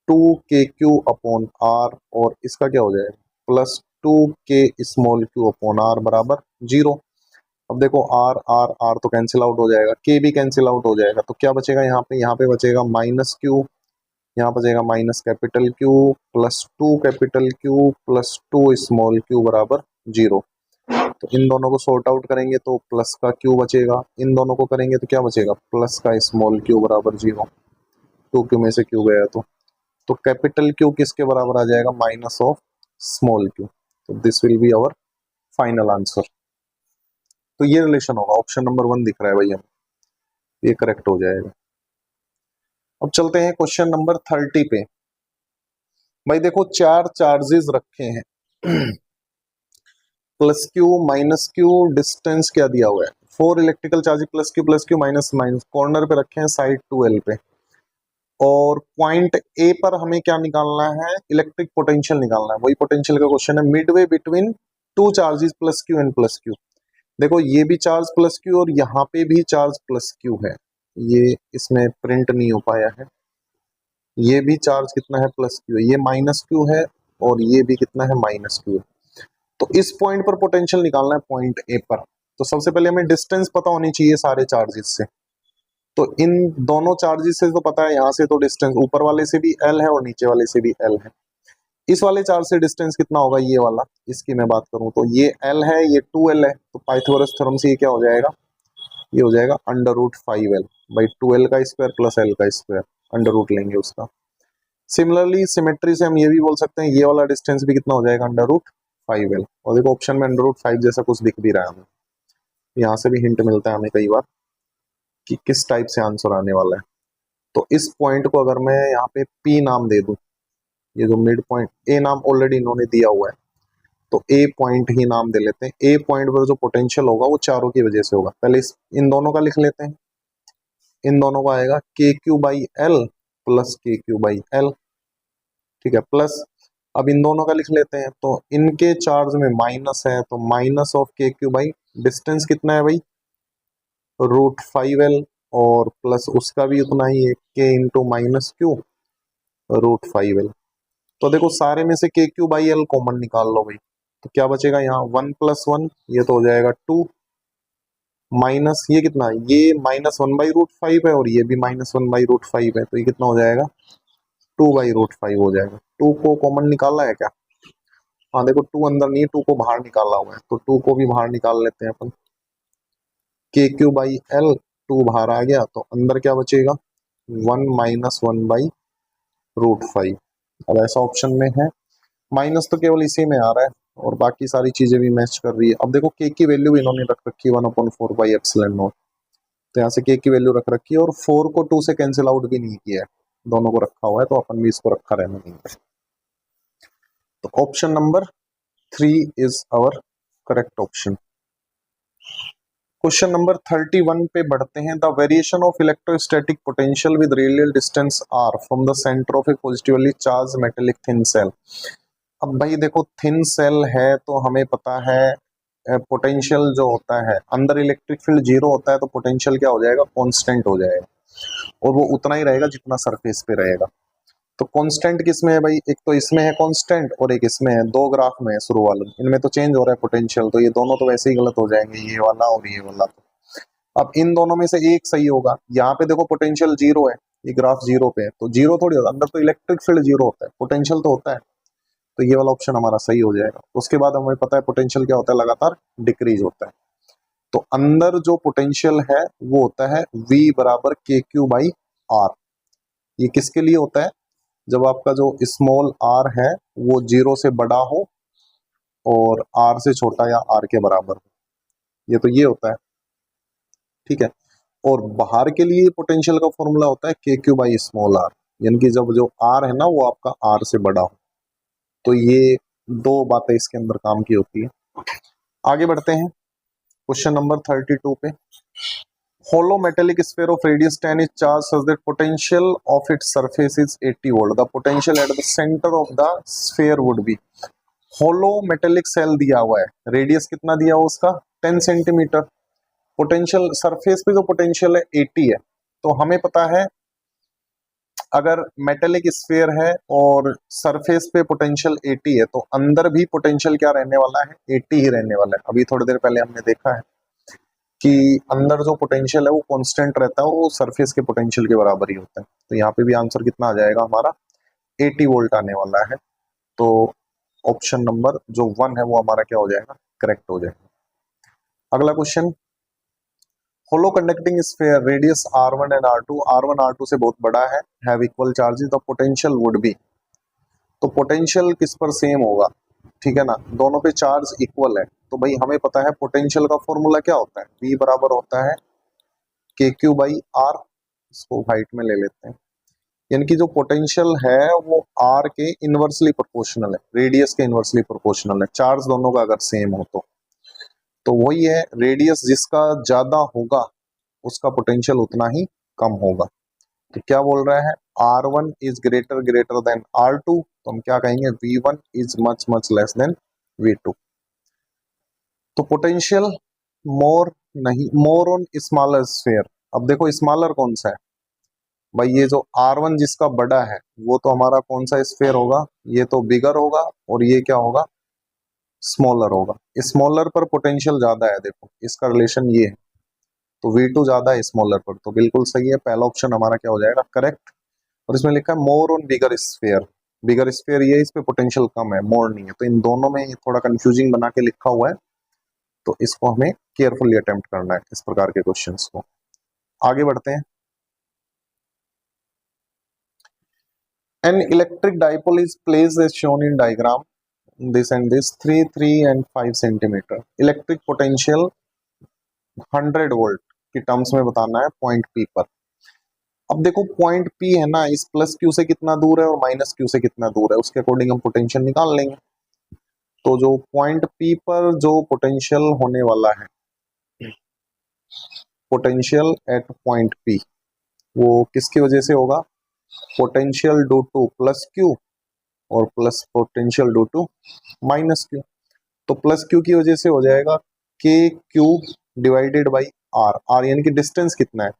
A: 2 k q upon R, और इसका क्या हो जाएगा plus 2 k small Q upon R बराबर 0। अब देखो आर आर आर तो कैंसिल आउट हो जाएगा, के भी कैंसिल आउट हो जाएगा, तो क्या बचेगा यहाँ पे बचेगा माइनस क्यू, यहाँ बचेगा minus capital Q plus 2 capital Q plus 2 small Q बराबर 0। तो इन दोनों को सॉर्ट आउट करेंगे तो प्लस का क्यू बचेगा, इन दोनों को करेंगे तो क्या बचेगा प्लस का स्मॉल क्यू बराबर 0। 2 क्यू में से क्यू गया तो कैपिटल क्यू किसके बराबर आ जाएगा माइनस ऑफ स्मॉल क्यू। तो this will be our final answer. तो ये रिलेशन होगा, ऑप्शन नंबर 1 दिख रहा है भाई हमें, ये करेक्ट हो जाएगा। अब चलते हैं क्वेश्चन नंबर 30 पे। भाई देखो 4 चार्जेस रखे हैं plus Q minus Q, distance क्या दिया हुआ है 4 electrical charge plus Q minus minus, corner पे रखे हैं साइड 2l पे, और पॉइंट ए पर हमें क्या निकालना है इलेक्ट्रिक पोटेंशियल निकालना है। वही पोटेंशियल का क्वेश्चन है, Midway between 2 charges plus Q and plus Q. देखो ये भी चार्ज प्लस क्यू और यहाँ पे भी चार्ज प्लस क्यू है, ये इसमें प्रिंट नहीं हो पाया है, ये भी चार्ज कितना है प्लस क्यू है, ये माइनस क्यू है और ये भी कितना है माइनस क्यू है। तो इस पॉइंट पर पोटेंशियल निकालना है पॉइंट ए पर, तो सबसे पहले हमें डिस्टेंस पता होनी चाहिए सारे चार्जेस से। तो इन दोनों चार्जेस से तो पता है, यहाँ से तो डिस्टेंस ऊपर वाले से भी एल है और नीचे वाले से भी एल है। इस वाले चार्ज से डिस्टेंस कितना होगा ये वाला, इसकी मैं बात करूं तो ये एल है ये 2l है, तो पाइथागोरस थ्योरम से ये क्या हो जाएगा, ये हो जाएगा under root 5l by 2l का स्क्वायर प्लस l का स्क्वायर, अंडर रूट लेंगे उसका। सिमिलरली सिमेट्री से हम ये भी बोल सकते हैं ये वाला डिस्टेंस भी कितना हो जाएगा अंडर रूट 5l, और देखो ऑप्शन में अंडर रूट 5 जैसा कुछ दिख भी रहा है हमें, यहाँ से भी हिंट मिलता है हमें कई बार कि किस टाइप से आंसर आने वाला है। तो इस पॉइंट को अगर मैं यहाँ पे P नाम दे दूं, ये जो मिड पॉइंट ए नाम ऑलरेडी इन्होंने दिया हुआ है, तो ए पॉइंट ही नाम दे लेते हैं। ए पॉइंट पर जो पोटेंशियल होगा वो चारों की वजह से होगा, पहले इन दोनों का लिख लेते हैं, इन दोनों का आएगा के क्यू बाई एल प्लस के क्यू बाई एल, ठीक है, प्लस अब इन दोनों का लिख लेते हैं, तो इनके चार्ज में माइनस है तो माइनस ऑफ के क्यू बाई डिस्टेंस कितना है भाई रूट 5l, और प्लस उसका भी उतना ही है के into minus Q root 5l। तो देखो सारे में से के क्यू बाई एल कॉमन निकाल लो भाई, तो क्या बचेगा यहाँ 1 + 1, ये तो हो जाएगा 2, माइनस ये कितना है ये -1 बाई रूट 5 है और ये भी -1 बाई रूट 5 है, तो ये कितना हो जाएगा 2 बाई रूट 5 हो जाएगा। 2 को कॉमन निकालना है क्या, हाँ देखो 2 अंदर नहीं, 2 को बाहर निकालना हुआ है, तो 2 को भी बाहर निकाल लेते हैं अपन, के क्यू बाई एल 2 बाहर आ गया तो अंदर क्या बचेगा 1 - 1 बाई रूट 5। अब ऐसा ऑप्शन में है, माइनस तो केवल इसी में आ रहा है और बाकी सारी चीजें भी मैच कर रही है। अब देखो के की वैल्यू इन्होंने रख रखी है 1/4 बाई एप्सिलॉन नॉट, तो यहाँ से के की वैल्यू रख रखी है और 4 को 2 से कैंसिल आउट भी नहीं किया है, दोनों को रखा हुआ है, तो अपन भी इसको रखा रहना नहीं है। तो option number 3 is our correct option. Question number 31 पे बढ़ते हैं। The variation of electrostatic potential with radial distance R from the centre of a positively charged metallic thin shell. अब भाई देखो थिन सेल है तो हमें पता है पोटेंशियल जो होता है अंदर इलेक्ट्रिक फील्ड 0 होता है, तो पोटेंशियल क्या हो जाएगा कांस्टेंट हो जाएगा, और वो उतना ही रहेगा जितना सरफेस पे रहेगा। तो कांस्टेंट किस में है भाई, एक तो इसमें है कांस्टेंट और एक इसमें है, दो ग्राफ में है शुरू वाले, इनमें तो चेंज हो रहा है पोटेंशियल, तो ये दोनों तो वैसे ही गलत हो जाएंगे, ये वाला और ये वाला। तो अब इन दोनों में से एक सही होगा, यहाँ पे देखो पोटेंशियल 0 है, ये ग्राफ 0 पे है, तो 0 थोड़ी होता, अंदर तो इलेक्ट्रिक फील्ड 0 होता है, पोटेंशियल तो होता है, तो ये वाला ऑप्शन हमारा सही हो जाएगा। उसके बाद हमें पता है पोटेंशियल क्या होता है, लगातार डिक्रीज होता है, तो अंदर जो पोटेंशियल है वो होता है V बराबर के क्यू बाई आर। ये किसके लिए होता है, जब आपका जो स्मॉल r है वो 0 से बड़ा हो और r से छोटा या r के बराबर हो, ये तो ये होता है, ठीक है। और बाहर के लिए पोटेंशियल का फॉर्मूला होता है के क्यू बाई स्मॉल r, यानी कि जब जो r है ना वो आपका r से बड़ा हो, तो ये दो बातें इसके अंदर काम की होती है। आगे बढ़ते हैं क्वेश्चन नंबर 32 पे। hollow metallic sphere of radius 10 is charged such that potential of its surface is 80 volt. The potential at the center of the sphere would be. hollow metallic cell दिया हुआ है, रेडियस कितना दिया हुआ उसका 10 centimetre, potential surface पे जो potential है 80 है। तो हमें पता है अगर मेटेलिक स्फीयर है और सरफेस पे पोटेंशियल 80 है तो अंदर भी पोटेंशियल क्या रहने वाला है 80 ही रहने वाला है। अभी थोड़ी देर पहले हमने देखा है कि अंदर जो पोटेंशियल है वो कांस्टेंट रहता है, वो सरफेस के पोटेंशियल के बराबर ही होता है। तो यहाँ पे भी आंसर कितना आ जाएगा हमारा 80 वोल्ट आने वाला है। तो ऑप्शन नंबर जो 1 है वो हमारा क्या हो जाएगा, करेक्ट हो जाएगा। अगला question, hollow conducting sphere radius r1 and r1 r2 से बहुत बड़ा है, have equal charges, the potential would be. तो पोटेंशियल किस पर सेम होगा, ठीक है ना, दोनों पे चार्ज इक्वल है। तो भाई हमें पता है पोटेंशियल का फॉर्मूला क्या होता है, V बराबर होता है KQ बाई R। इसको हाइट में ले लेते हैं, यानी कि जो पोटेंशियल है वो R के इनवर्सली प्रोपोर्शनल है, रेडियस के इनवर्सली प्रोपोर्शनल है, चार्ज दोनों का अगर सेम हो तो वही है, रेडियस जिसका ज्यादा होगा उसका पोटेंशियल उतना ही कम होगा। तो क्या बोल रहा है, R1 is greater than R2, तो हम क्या कहेंगे V1 is much much less than V2। तो पोटेंशियल मोर नहीं, मोर ऑन स्मॉलर स्फीयर। अब देखो स्मॉलर कौन सा है भाई, ये जो R1 जिसका बड़ा है वो तो हमारा कौन सा स्फीयर होगा, ये तो बिगर होगा, और ये क्या होगा स्मॉलर होगा। स्मॉलर पर पोटेंशियल ज्यादा है, देखो इसका रिलेशन ये है, तो V2 ज्यादा है स्मॉलर पर, तो बिल्कुल सही है, पहला ऑप्शन हमारा क्या हो जाएगा करेक्ट। और इसमें लिखा है more on bigger sphere, bigger sphere ये इस पे पोटेंशियल कम है, मोर नहीं है, तो इन दोनों में थोड़ा कंफ्यूजिंग बना के लिखा हुआ है, तो इसको हमें केयरफुली अटेम्प्ट करना है इस प्रकार के क्वेश्चंस को। आगे बढ़ते हैं। An electric dipole is placed as shown in diagram this and this 3, 3 and 5 centimetre. Electric potential 100 volt की टर्म्स में बताना है पॉइंट P पर। अब देखो पॉइंट P है ना, इस प्लस Q से कितना दूर है और माइनस Q से कितना दूर है, उसके अकॉर्डिंग हम पोटेंशियल निकाल लेंगे। तो जो पॉइंट P पर जो पोटेंशियल होने वाला है, पोटेंशियल एट पॉइंट P, वो किसकी वजह से होगा, potential due to plus Q और plus potential due to minus Q। तो प्लस Q की वजह से हो जाएगा KQ divided by R। R यानी कि डिस्टेंस कितना है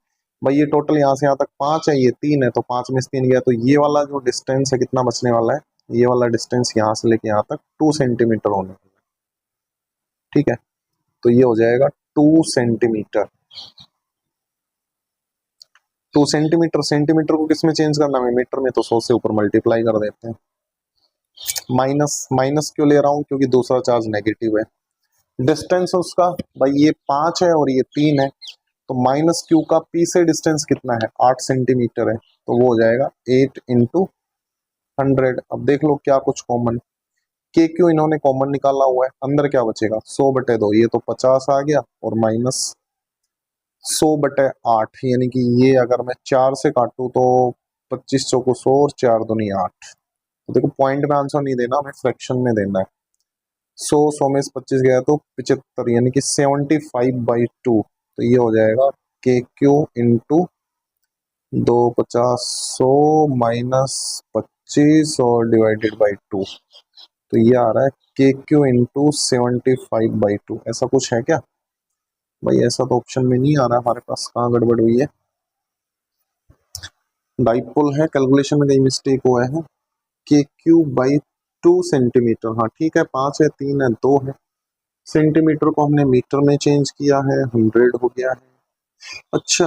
A: भाई, ये टोटल यहाँ से यहाँ तक 5 है, ये 3 है, तो 5 में से 3 गया, तो ये वाला जो डिस्टेंस है कितना बचने वाला है, ये वाला डिस्टेंस यहाँ से लेके यहाँ तक 2 सेंटीमीटर होने वाला है, ठीक है। तो ये हो जाएगा 2 सेंटीमीटर। 2 सेंटीमीटर, सेंटीमीटर को किस में चेंज करना है मीटर में, तो 100 से ऊपर मल्टीप्लाई कर देते हैं। माइनस क्यों ले रहा हूं, क्योंकि दूसरा चार्ज नेगेटिव है। डिस्टेंस उसका भाई ये 5 है और ये 3 है, तो माइनस Q का P से डिस्टेंस कितना है 8 सेंटीमीटर है, तो वो हो जाएगा 8 इंटू 100। अब देख लो क्या कुछ कॉमन, KQ इन्होंने कॉमन निकाला हुआ है, अंदर क्या बचेगा 100/2, ये तो 50 आ गया, और माइनस 100/8, यानी कि ये अगर मैं 4 से काटूं तो 25 चौको 100 और 4 दूनी 8। तो देखो पॉइंट में आंसर नहीं देना, हमें फ्रैक्शन में देना है। 100 में से 25 गया तो 75, यानी कि 75/2, तो ये हो जाएगा KQ इंटू 250 100 माइनस 25 और डिवाइडेड बाई 2, तो ये आ रहा है KQ इंटू 75/2। ऐसा कुछ है क्या भाई, ऐसा तो ऑप्शन में नहीं आ रहा हमारे पास, कहाँ गड़बड़ हुई है, डाइपोल है, कैलकुलेशन में कहीं मिस्टेक हुआ है। KQ/2 सेंटीमीटर, हाँ ठीक है, 5 है 3 है 2 है, सेंटीमीटर को हमने मीटर में चेंज किया है, 100 हो गया है। अच्छा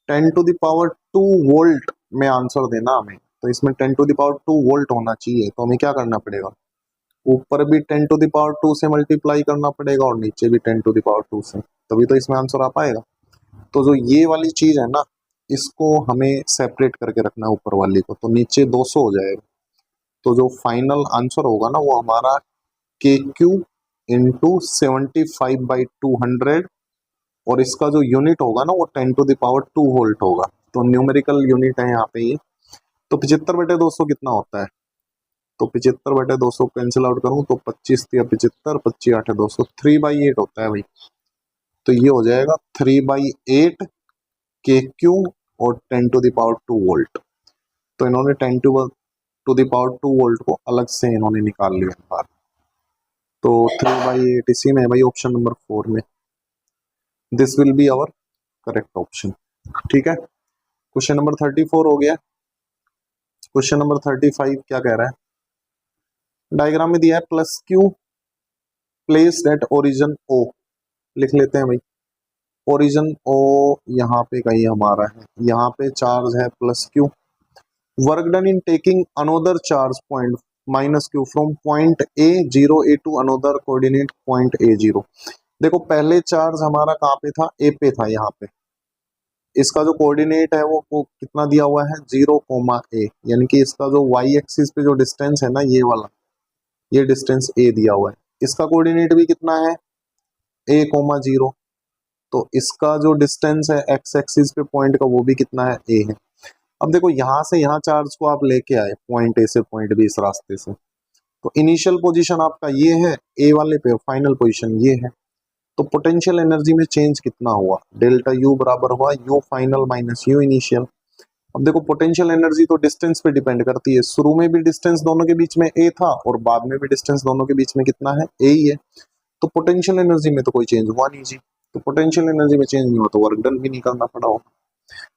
A: 10⁻²² वोल्ट में आंसर देना हमें, तो इसमें 10⁻² वोल्ट होना चाहिए, तो हमें क्या करना पड़ेगा, ऊपर भी 10⁻² से मल्टीप्लाई करना पड़ेगा और नीचे भी 10⁻² से, तभी तो इसमें आंसर आ पाएगा। तो जो ये वाली चीज है ना, इसको हमें सेपरेट करके रखना है ऊपर वाली को, तो नीचे 200 हो जाएगा। तो जो फाइनल आंसर होगा ना वो हमारा KQ इंटू 75/200, और इसका जो यूनिट होगा ना वो 10⁻² वोल्ट होगा, तो न्यूमेरिकल यूनिट है यहाँ पे ये। तो 75/200 कितना होता है, तो 75/200 कैंसिल आउट करूं तो 25 या 75, 25 8 200, 3/8 होता है भाई, तो ये हो जाएगा 3/8 के क्यू और 10⁻² वोल्ट। तो इन्होंने 10⁻² वोल्ट को अलग से इन्होंने निकाल लिया बाहर। तो 3/8 इसी में है भाई, ऑप्शन नंबर 4 में। This will be our correct option. ठीक है, क्वेश्चन नंबर 34 हो गया। क्वेश्चन नंबर 35 क्या कह रहा है? डायग्राम में दिया है plus Q placed at origin O. लिख लेते हैं भाई, ओरिजिन ओ यहाँ पे कहीं हमारा है, यहाँ पे चार्ज है plus Q. Work done in taking another charge point minus Q from point A0 to another coordinate point A0। देखो पहले चार्ज हमारा कहाँ पे था? ए पे था। यहाँ पे इसका जो कोऑर्डिनेट है वो कितना दिया हुआ है? 0,A, यानी कि इसका जो y एक्सिस पे जो डिस्टेंस है ना, ये वाला, ये डिस्टेंस a दिया हुआ है। इसका कोऑर्डिनेट भी कितना है? A,0। तो इसका जो डिस्टेंस है x एक्सिस पे पॉइंट का, वो भी कितना है? a है। अब देखो यहाँ से यहाँ चार्ज को आप लेके आए पॉइंट a से पॉइंट b इस रास्ते से, तो इनिशियल पोजीशन आपका ये है a वाले पे, फाइनल पोजीशन ये है। तो पोटेंशियल एनर्जी में चेंज कितना हुआ? डेल्टा U बराबर हुआ U final minus U initial. अब देखो पोटेंशियल एनर्जी तो डिस्टेंस पे डिपेंड करती है। शुरू में भी डिस्टेंस दोनों के बीच में a था और बाद में भी डिस्टेंस दोनों के बीच में कितना है? a ही है। तो पोटेंशियल एनर्जी में तो कोई चेंज हुआ नहीं जी। तो पोटेंशियल एनर्जी में चेंज नहीं हुआ तो वर्क डन भी नहीं करना पड़ा होगा।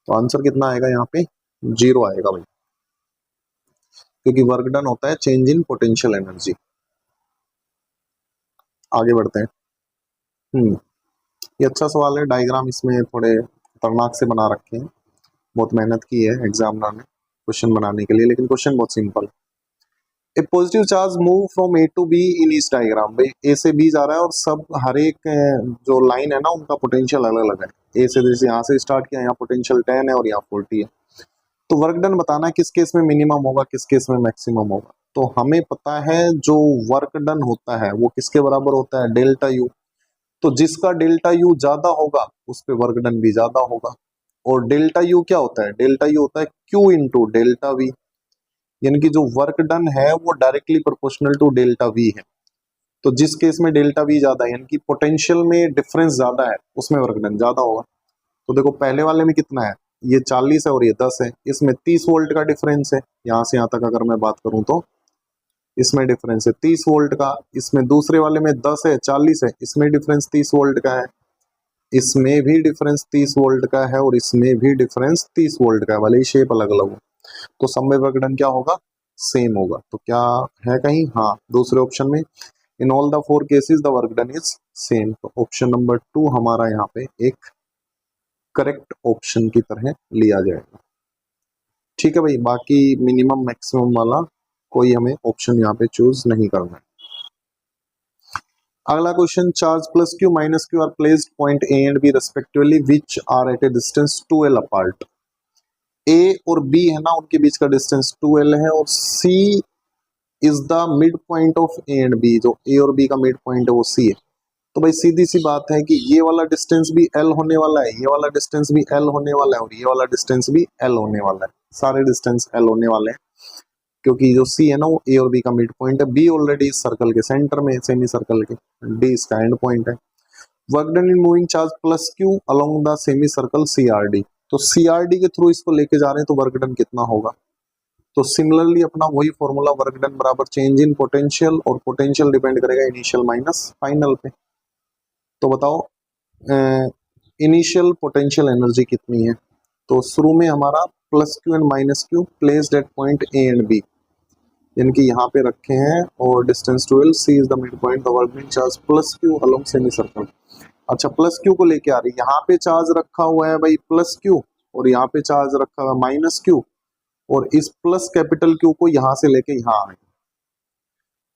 A: तो आंसर कितना आएगा यहाँ पे? 0 आएगा भाई, क्योंकि वर्क डन होता है चेंज इन पोटेंशियल एनर्जी। आगे बढ़ते हैं। ये अच्छा सवाल है। डायग्राम इसमें थोड़े खतरनाक से बना रखे हैं, बहुत मेहनत की है एग्जामिनर ने क्वेश्चन बनाने के लिए, लेकिन क्वेश्चन बहुत simple. A positive charge move from A to B in इस डायग्राम। भाई A से B जा रहा है और सब हर एक जो लाइन है ना, उनका पोटेंशियल अलग अलग है। A से जैसे यहाँ से स्टार्ट किया, यहाँ पोटेंशियल 10 है और यहाँ 40 है। तो वर्क डन बताना है किस केस में मिनिमम होगा, किस केस में मैक्सिमम होगा। तो हमें पता है जो वर्क डन होता है वो किसके बराबर होता है? Delta U। तो जिसका डेल्टा U ज्यादा होगा उस पे वर्क डन भी ज्यादा होगा। और डेल्टा U क्या होता है? डेल्टा U होता है Q इंटू डेल्टा V, यानी कि जो वर्क डन है वो directly proportional to delta V है। तो जिस केस में डेल्टा V ज्यादा है, यानी कि पोटेंशियल में डिफरेंस ज्यादा है, उसमें वर्क डन ज्यादा होगा। तो देखो पहले वाले में कितना है? ये 40 है और ये 10 है। इसमें 30 वोल्ट का डिफरेंस है। यहाँ से यहाँ तक अगर मैं बात करूं तो इसमें डिफरेंस है 30 वोल्ट का। इसमें दूसरे वाले में 10 है, 40 है, इसमें डिफरेंस 30 वोल्ट का है। इसमें भी डिफरेंस 30 वोल्ट का है और इसमें भी डिफरेंस 30 वोल्ट का है, भले ही शेप अलग अलग हो। तो सम में वर्क डन क्या होगा? सेम होगा। तो क्या है कहीं? हाँ, दूसरे ऑप्शन में in all the 4 cases the work done is same. तो ऑप्शन नंबर 2 हमारा यहाँ पे एक करेक्ट ऑप्शन की तरह लिया जाएगा। ठीक है भाई, बाकी मिनिमम मैक्सिमम वाला कोई हमें ऑप्शन यहाँ पे चूज नहीं करना है। अगला question, charge plus Q minus Q are placed point A and B respectively which are at a distance 2l apart. A और बी है ना, उनके बीच का डिस्टेंस 2l है और C is the mid point of A and B. जो A और B का मिड पॉइंट है वो सी है। तो भाई सीधी सी बात है कि ये वाला डिस्टेंस भी l होने वाला है, ये वाला डिस्टेंस भी l होने वाला है और ये वाला डिस्टेंस भी l होने वाला है। सारे डिस्टेंस l होने वाले हैं, क्योंकि जो C है ना वो A और B का मिड पॉइंट है। B ऑलरेडी इस सर्कल के सेंटर में, सेमी सर्कल के, D इसका एंड पॉइंट है। Work done in moving charge plus Q along the semi circle CRD। तो CRD के थ्रू इसको लेके जा रहे हैं, तो वर्क डन कितना होगा? तो सिमिलरली अपना वही फॉर्मूला, वर्क डन बराबर चेंज इन पोटेंशियल, और पोटेंशियल डिपेंड करेगा इनिशियल माइनस फाइनल पे। तो बताओ इनिशियल पोटेंशियल एनर्जी कितनी है? तो शुरू में हमारा plus Q and minus Q placed at point A and B, यानी कि यहाँ पे रखे हैं और distance 12, C is the mid point, the work done charge plus Q along semicircle. अच्छा, प्लस क्यू को लेके आ रही है, यहाँ पे चार्ज रखा हुआ है भाई प्लस क्यू और यहाँ पे चार्ज रखा हुआ है माइनस क्यू, और इस प्लस कैपिटल क्यू को यहाँ से लेके यहाँ आए।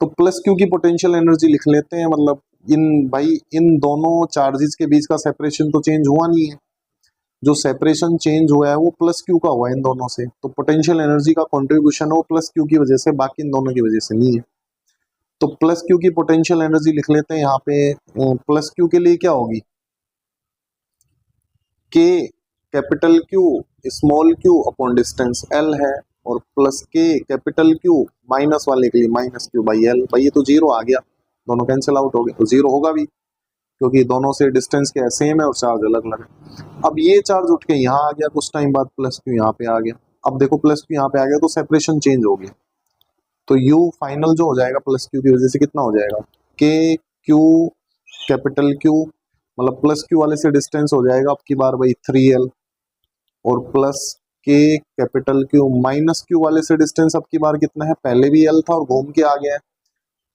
A: तो प्लस क्यू की पोटेंशियल एनर्जी लिख लेते हैं। मतलब इन दोनों चार्जेस के बीच का सेपरेशन तो चेंज हुआ नहीं है, जो सेपरेशन चेंज हुआ है वो प्लस क्यू का हुआ है इन दोनों से। तो पोटेंशियल एनर्जी का कंट्रीब्यूशन है वो प्लस क्यू की वजह से, बाकी इन दोनों की वजह से नहीं है। तो प्लस क्यू की पोटेंशियल एनर्जी लिख लेते हैं यहाँ पे। प्लस क्यू के लिए क्या होगी? के capital Q small Q upon distance L है, और प्लस के कैपिटल क्यू माइनस वाले के लिए माइनस क्यू बाई एल। भाई ये तो जीरो आ गया, दोनों कैंसिल आउट हो गए, तो जीरो होगा भी। क्योंकि दोनों से डिस्टेंस क्या है, सेम है और चार्ज अलग अलग है। अब ये चार्ज उठ के यहाँ आ गया, कुछ टाइम बाद प्लस क्यू यहाँ पे आ गया। अब देखो प्लस क्यू यहाँ पे आ गया तो सेपरेशन चेंज हो गया, तो यू फाइनल जो हो जाएगा प्लस क्यू की वजह से कितना हो जाएगा, के क्यू कैपिटल क्यू, मतलब प्लस क्यू वाले से डिस्टेंस हो जाएगा अब की बार भाई 3L, और प्लस के कैपिटल क्यू माइनस क्यू वाले से डिस्टेंस अब की बार कितना है, पहले भी L था और घूम के आ गया है,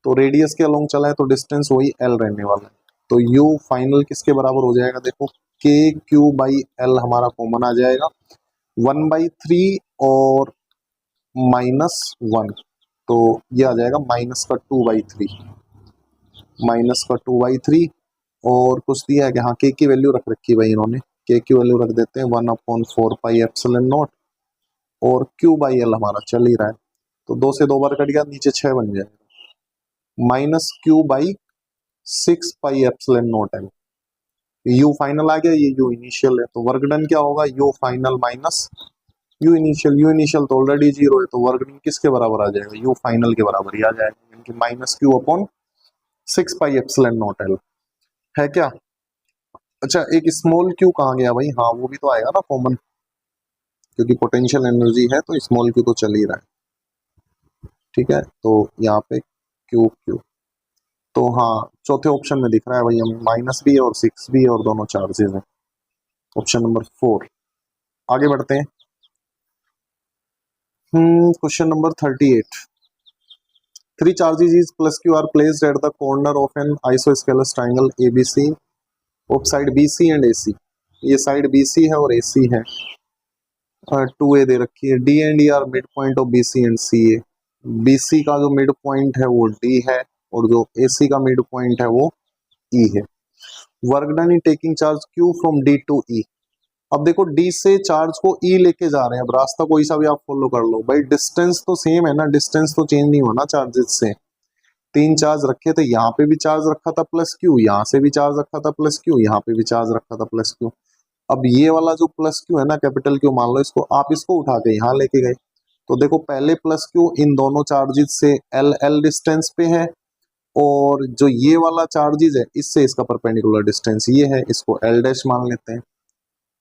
A: तो रेडियस के अलोंग चला है तो डिस्टेंस वही L रहने वाला है। तो यू फाइनल किसके बराबर हो जाएगा, देखो के क्यू बाई L हमारा कॉमन आ जाएगा, 1/3 और -1, तो ये आ जाएगा माइनस का 2/3, माइनस का 2/3, और कुछ दिया है कि हाँ के की वैल्यू रख रखी है भाई इन्होंने, के की वैल्यू रख देते हैं 1/4πε0, और क्यू बाई एल हमारा चल ही रहा है, तो 2 से 2 बार कट गया, नीचे 6 बन जाएगा, minus Q by 6πε0 L. U final आ गया, ये यू इनिशियल है, तो वर्क डन क्या होगा, you final minus you initial, you initial तो ऑलरेडी 0 है, तो वर्क डन किसके बराबर आ जाएगा, यू फाइनल के बराबर ही आ जाएगा, यानी कि माइनस क्यू अपॉन 6πε0 एल है क्या। अच्छा एक स्मॉल क्यू कहाँ गया भाई, हाँ वो भी तो आएगा ना कॉमन, क्योंकि पोटेंशियल एनर्जी है तो स्मॉल क्यू तो चल ही रहा है, ठीक है, तो यहाँ पे क्यू क्यू, तो हाँ चौथे ऑप्शन में दिख रहा है भाई हमें माइनस भी है और 6 भी है और दोनों चार्जेस हैं, ऑप्शन नंबर 4। आगे बढ़ते हैं, question number 38। 3 charges is plus q are placed at the corner of an isosceles triangle ABC of side BC and AC। ये साइड BC है और AC है, 2A दे रखी है, D and E are mid point of BC and CA। BC का जो mid point है वो D है और जो AC का मिड पॉइंट है वो E है। Work done in taking charge Q from D to E। अब देखो D से चार्ज को E लेके जा रहे हैं, अब रास्ता कोई सा भी आप फॉलो कर लो भाई, डिस्टेंस तो सेम है ना, डिस्टेंस तो चेंज नहीं होना चार्जेस से। 3 चार्ज रखे थे, यहाँ पे भी चार्ज रखा था प्लस क्यू, यहाँ से भी चार्ज रखा था प्लस क्यू, यहाँ पे भी चार्ज रखा था प्लस क्यू। अब ये वाला जो प्लस क्यू है ना कैपिटल क्यू मान लो इसको, आप इसको उठा के यहाँ लेके गए, तो देखो पहले प्लस क्यू इन दोनों चार्जेस से L डिस्टेंस पे है, और जो ये वाला चार्जेस है इससे इसका परपेंडिकुलर डिस्टेंस ये है, इसको L डैश मान लेते हैं।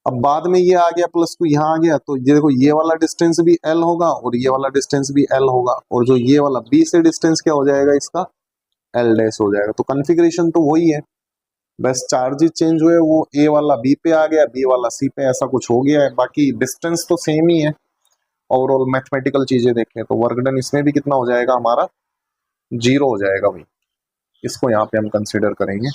A: अब बाद में ये आ गया प्लस क्यू यहाँ आ गया, तो ये देखो ये वाला डिस्टेंस भी L होगा और ये वाला डिस्टेंस भी L होगा, और जो ये वाला B से डिस्टेंस क्या हो जाएगा इसका, L डैश हो जाएगा। तो कॉन्फ़िगरेशन तो वही है, बस चार्जेस चेंज हुए, वो A वाला B पे आ गया, B वाला C पे, ऐसा कुछ हो गया है, बाकी डिस्टेंस तो सेम ही है। ओवरऑल मैथमेटिकल चीजें देखें तो वर्क डन इसमें भी कितना हो जाएगा हमारा, 0 हो जाएगा भाई, इसको यहाँ पे हम कंसिडर करेंगे।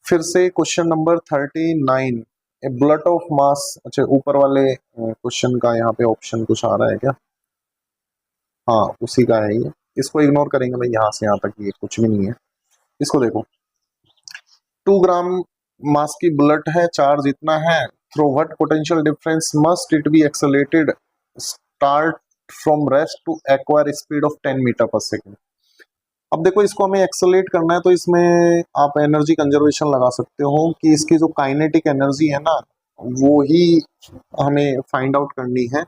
A: फिर से question number 39, A bullet of mass, अच्छा ऊपर वाले क्वेश्चन का यहाँ पे ऑप्शन कुछ आ रहा है क्या, हाँ उसी का है ये, इसको इग्नोर करेंगे भाई, यहाँ से यहाँ तक ये कुछ भी नहीं है। इसको देखो 2 ग्राम मास की बुलेट है, चार्ज इतना है, through what potential difference must it be accelerated start from rest to acquire speed of 10 metre पर सेकेंड। अब देखो इसको हमें एक्सेलरेट करना है, तो इसमें आप एनर्जी कंजर्वेशन लगा सकते हो कि इसकी जो काइनेटिक एनर्जी है ना वो ही हमें फाइंड आउट करनी है,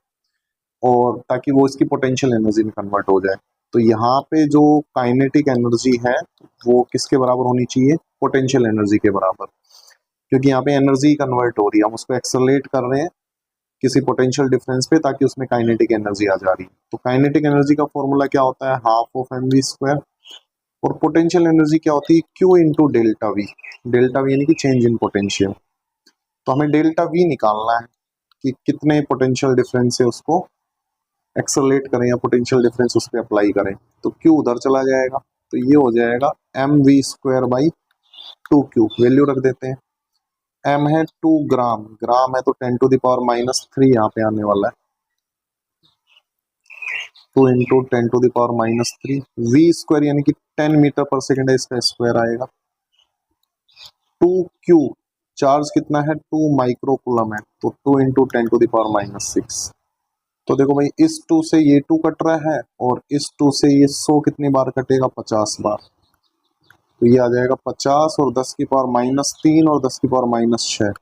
A: और ताकि वो इसकी पोटेंशियल एनर्जी में कन्वर्ट हो जाए। तो यहाँ पे जो काइनेटिक एनर्जी है वो किसके बराबर होनी चाहिए, पोटेंशियल एनर्जी के बराबर, क्योंकि यहाँ पे एनर्जी कन्वर्ट हो रही है, हम उसको एक्सेलरेट कर रहे हैं किसी पोटेंशियल डिफरेंस पे, ताकि उसमें काइनेटिक एनर्जी आ जा रही है। तो काइनेटिक एनर्जी का फॉर्मूला क्या होता है, हाफ ऑफ mv², और पोटेंशियल एनर्जी क्या होती है, Q into delta we, delta we यानी कि चेंज इन पोटेंशियल। तो हमें डेल्टा वी निकालना है कि कितने पोटेंशियल डिफरेंस है उसको एक्सेलरेट करें या पोटेंशियल डिफरेंस उस पर अप्लाई करें, तो Q उधर चला जाएगा, तो ये हो जाएगा mv²/2Q, वैल्यू रख देते हैं, m है 2 ग्राम, ग्राम है तो 10⁻³ यहाँ पे आने वाला है, 2 इंटू 10⁻³ v² यानी कि 10 मीटर पर सेकेंड है, इसका स्क्वायर आएगा। 2Q चार्ज कितना है, 2 माइक्रोकूलम है, तो 2 इंटू 10⁻⁶। तो देखो भाई इस 2 से ये 2 कट रहा है और इस 2 से ये 100 कितनी बार कटेगा, 50 बार, तो ये आ जाएगा 50 और 10⁻³ और 10⁻⁶,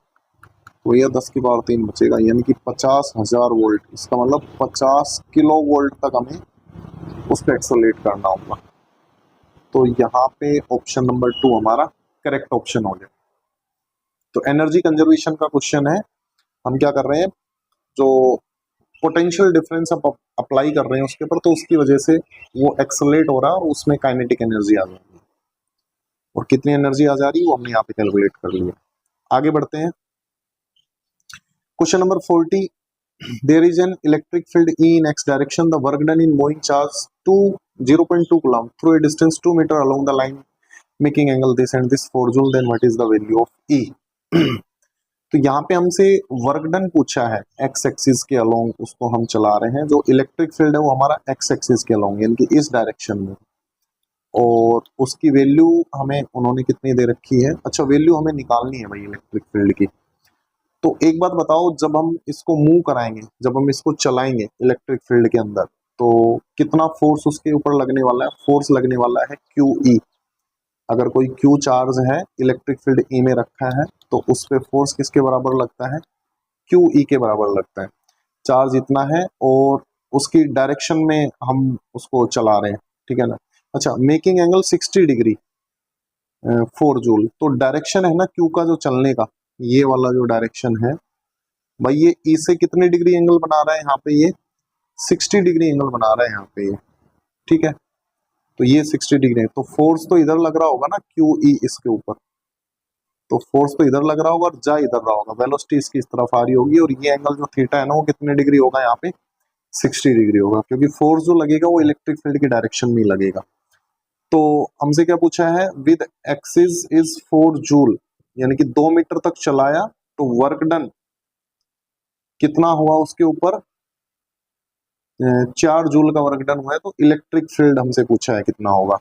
A: तो ये 10⁻³ बचेगा, यानी कि 50,000 वोल्ट, इसका मतलब 50 किलो वोल्ट तक हमें उस पर एक्सेलरेट करना होगा। तो यहाँ पे ऑप्शन नंबर 2 हमारा करेक्ट ऑप्शन हो गया। तो एनर्जी कंजर्वेशन का क्वेश्चन है, हम क्या कर रहे हैं, जो पोटेंशियल डिफरेंस आप अप्लाई कर रहे हैं उसके ऊपर, तो उसकी वजह से वो एक्सेलरेट हो रहा है और उसमें काइनेटिक एनर्जी आ जा रही है, और कितनी एनर्जी आ जा रही है वो हमने यहाँ पे कैलकुलेट कर लिया। आगे बढ़ते हैं, question number 40, there is an electric field E in x direction, the work done in moving charge to 0.2 coulomb through a distance 2 meter along the line making angle this and this 4 joule, then what is the value of E? तो यहाँ पे हमसे work done पूछा है x axis के along, उसको हम चला रहे हैं, जो इलेक्ट्रिक फील्ड है वो हमारा एक्स एक्सिस के अलोंग यानी कि इस डायरेक्शन में, और उसकी वैल्यू हमें उन्होंने कितनी दे रखी है, अच्छा वैल्यू हमें निकालनी है भाई इलेक्ट्रिक फील्ड की। तो एक बात बताओ, जब हम इसको मूव कराएंगे, जब हम इसको चलाएंगे इलेक्ट्रिक फील्ड के अंदर, तो कितना फोर्स उसके ऊपर लगने वाला है, फोर्स लगने वाला है QE। अगर कोई Q चार्ज है इलेक्ट्रिक फील्ड E में रखा है तो उस पे फोर्स किसके बराबर लगता है, QE के बराबर लगता है। चार्ज इतना है और उसकी डायरेक्शन में हम उसको चला रहे हैं, ठीक है ना। अच्छा, मेकिंग एंगल 60 डिग्री 4 जूल, तो डायरेक्शन है ना Q का जो चलने का, ये वाला जो डायरेक्शन है भाई, ये E से कितने डिग्री एंगल बना रहा है यहाँ पे, ये 60 डिग्री एंगल बना रहा है यहाँ पे ये, ठीक है। तो ये 60 डिग्री है, तो फोर्स तो इधर लग रहा होगा ना QE इसके ऊपर, तो फोर्स तो इधर लग रहा होगा और जा इधर रहा होगा, वेलोसिटी इसकी इस तरफ आ रही होगी, और ये एंगल जो थीटा है ना वो कितने डिग्री होगा यहाँ पे, 60 डिग्री होगा, क्योंकि फोर्स जो लगेगा वो इलेक्ट्रिक फील्ड की डायरेक्शन में लगेगा। तो हमसे क्या पूछा है, विद एक्सिस इज 4 जूल, यानी कि 2 मीटर तक चलाया तो वर्क डन कितना हुआ उसके ऊपर, 4 जूल का वर्क डन हुआ है, तो इलेक्ट्रिक फील्ड हमसे पूछा है कितना होगा।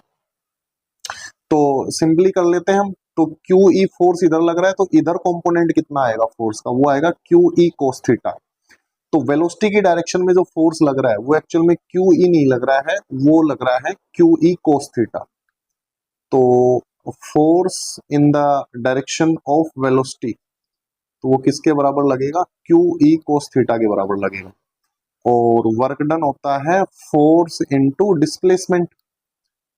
A: तो सिंपली कर लेते हैं हम, तो QE फोर्स इधर लग रहा है, तो इधर कंपोनेंट कितना आएगा फोर्स का, वो आएगा QE cos थीटा। तो वेलोसिटी की डायरेक्शन में जो फोर्स लग रहा है वो एक्चुअल में QE नहीं लग रहा है, वो लग रहा है QE cos थीटा। तो force in the direction of velocity, तो वो किसके बराबर लगेगा, QE cos थीटा के बराबर लगेगा। और वर्क डन होता है फोर्स इनटू डिस्प्लेसमेंट,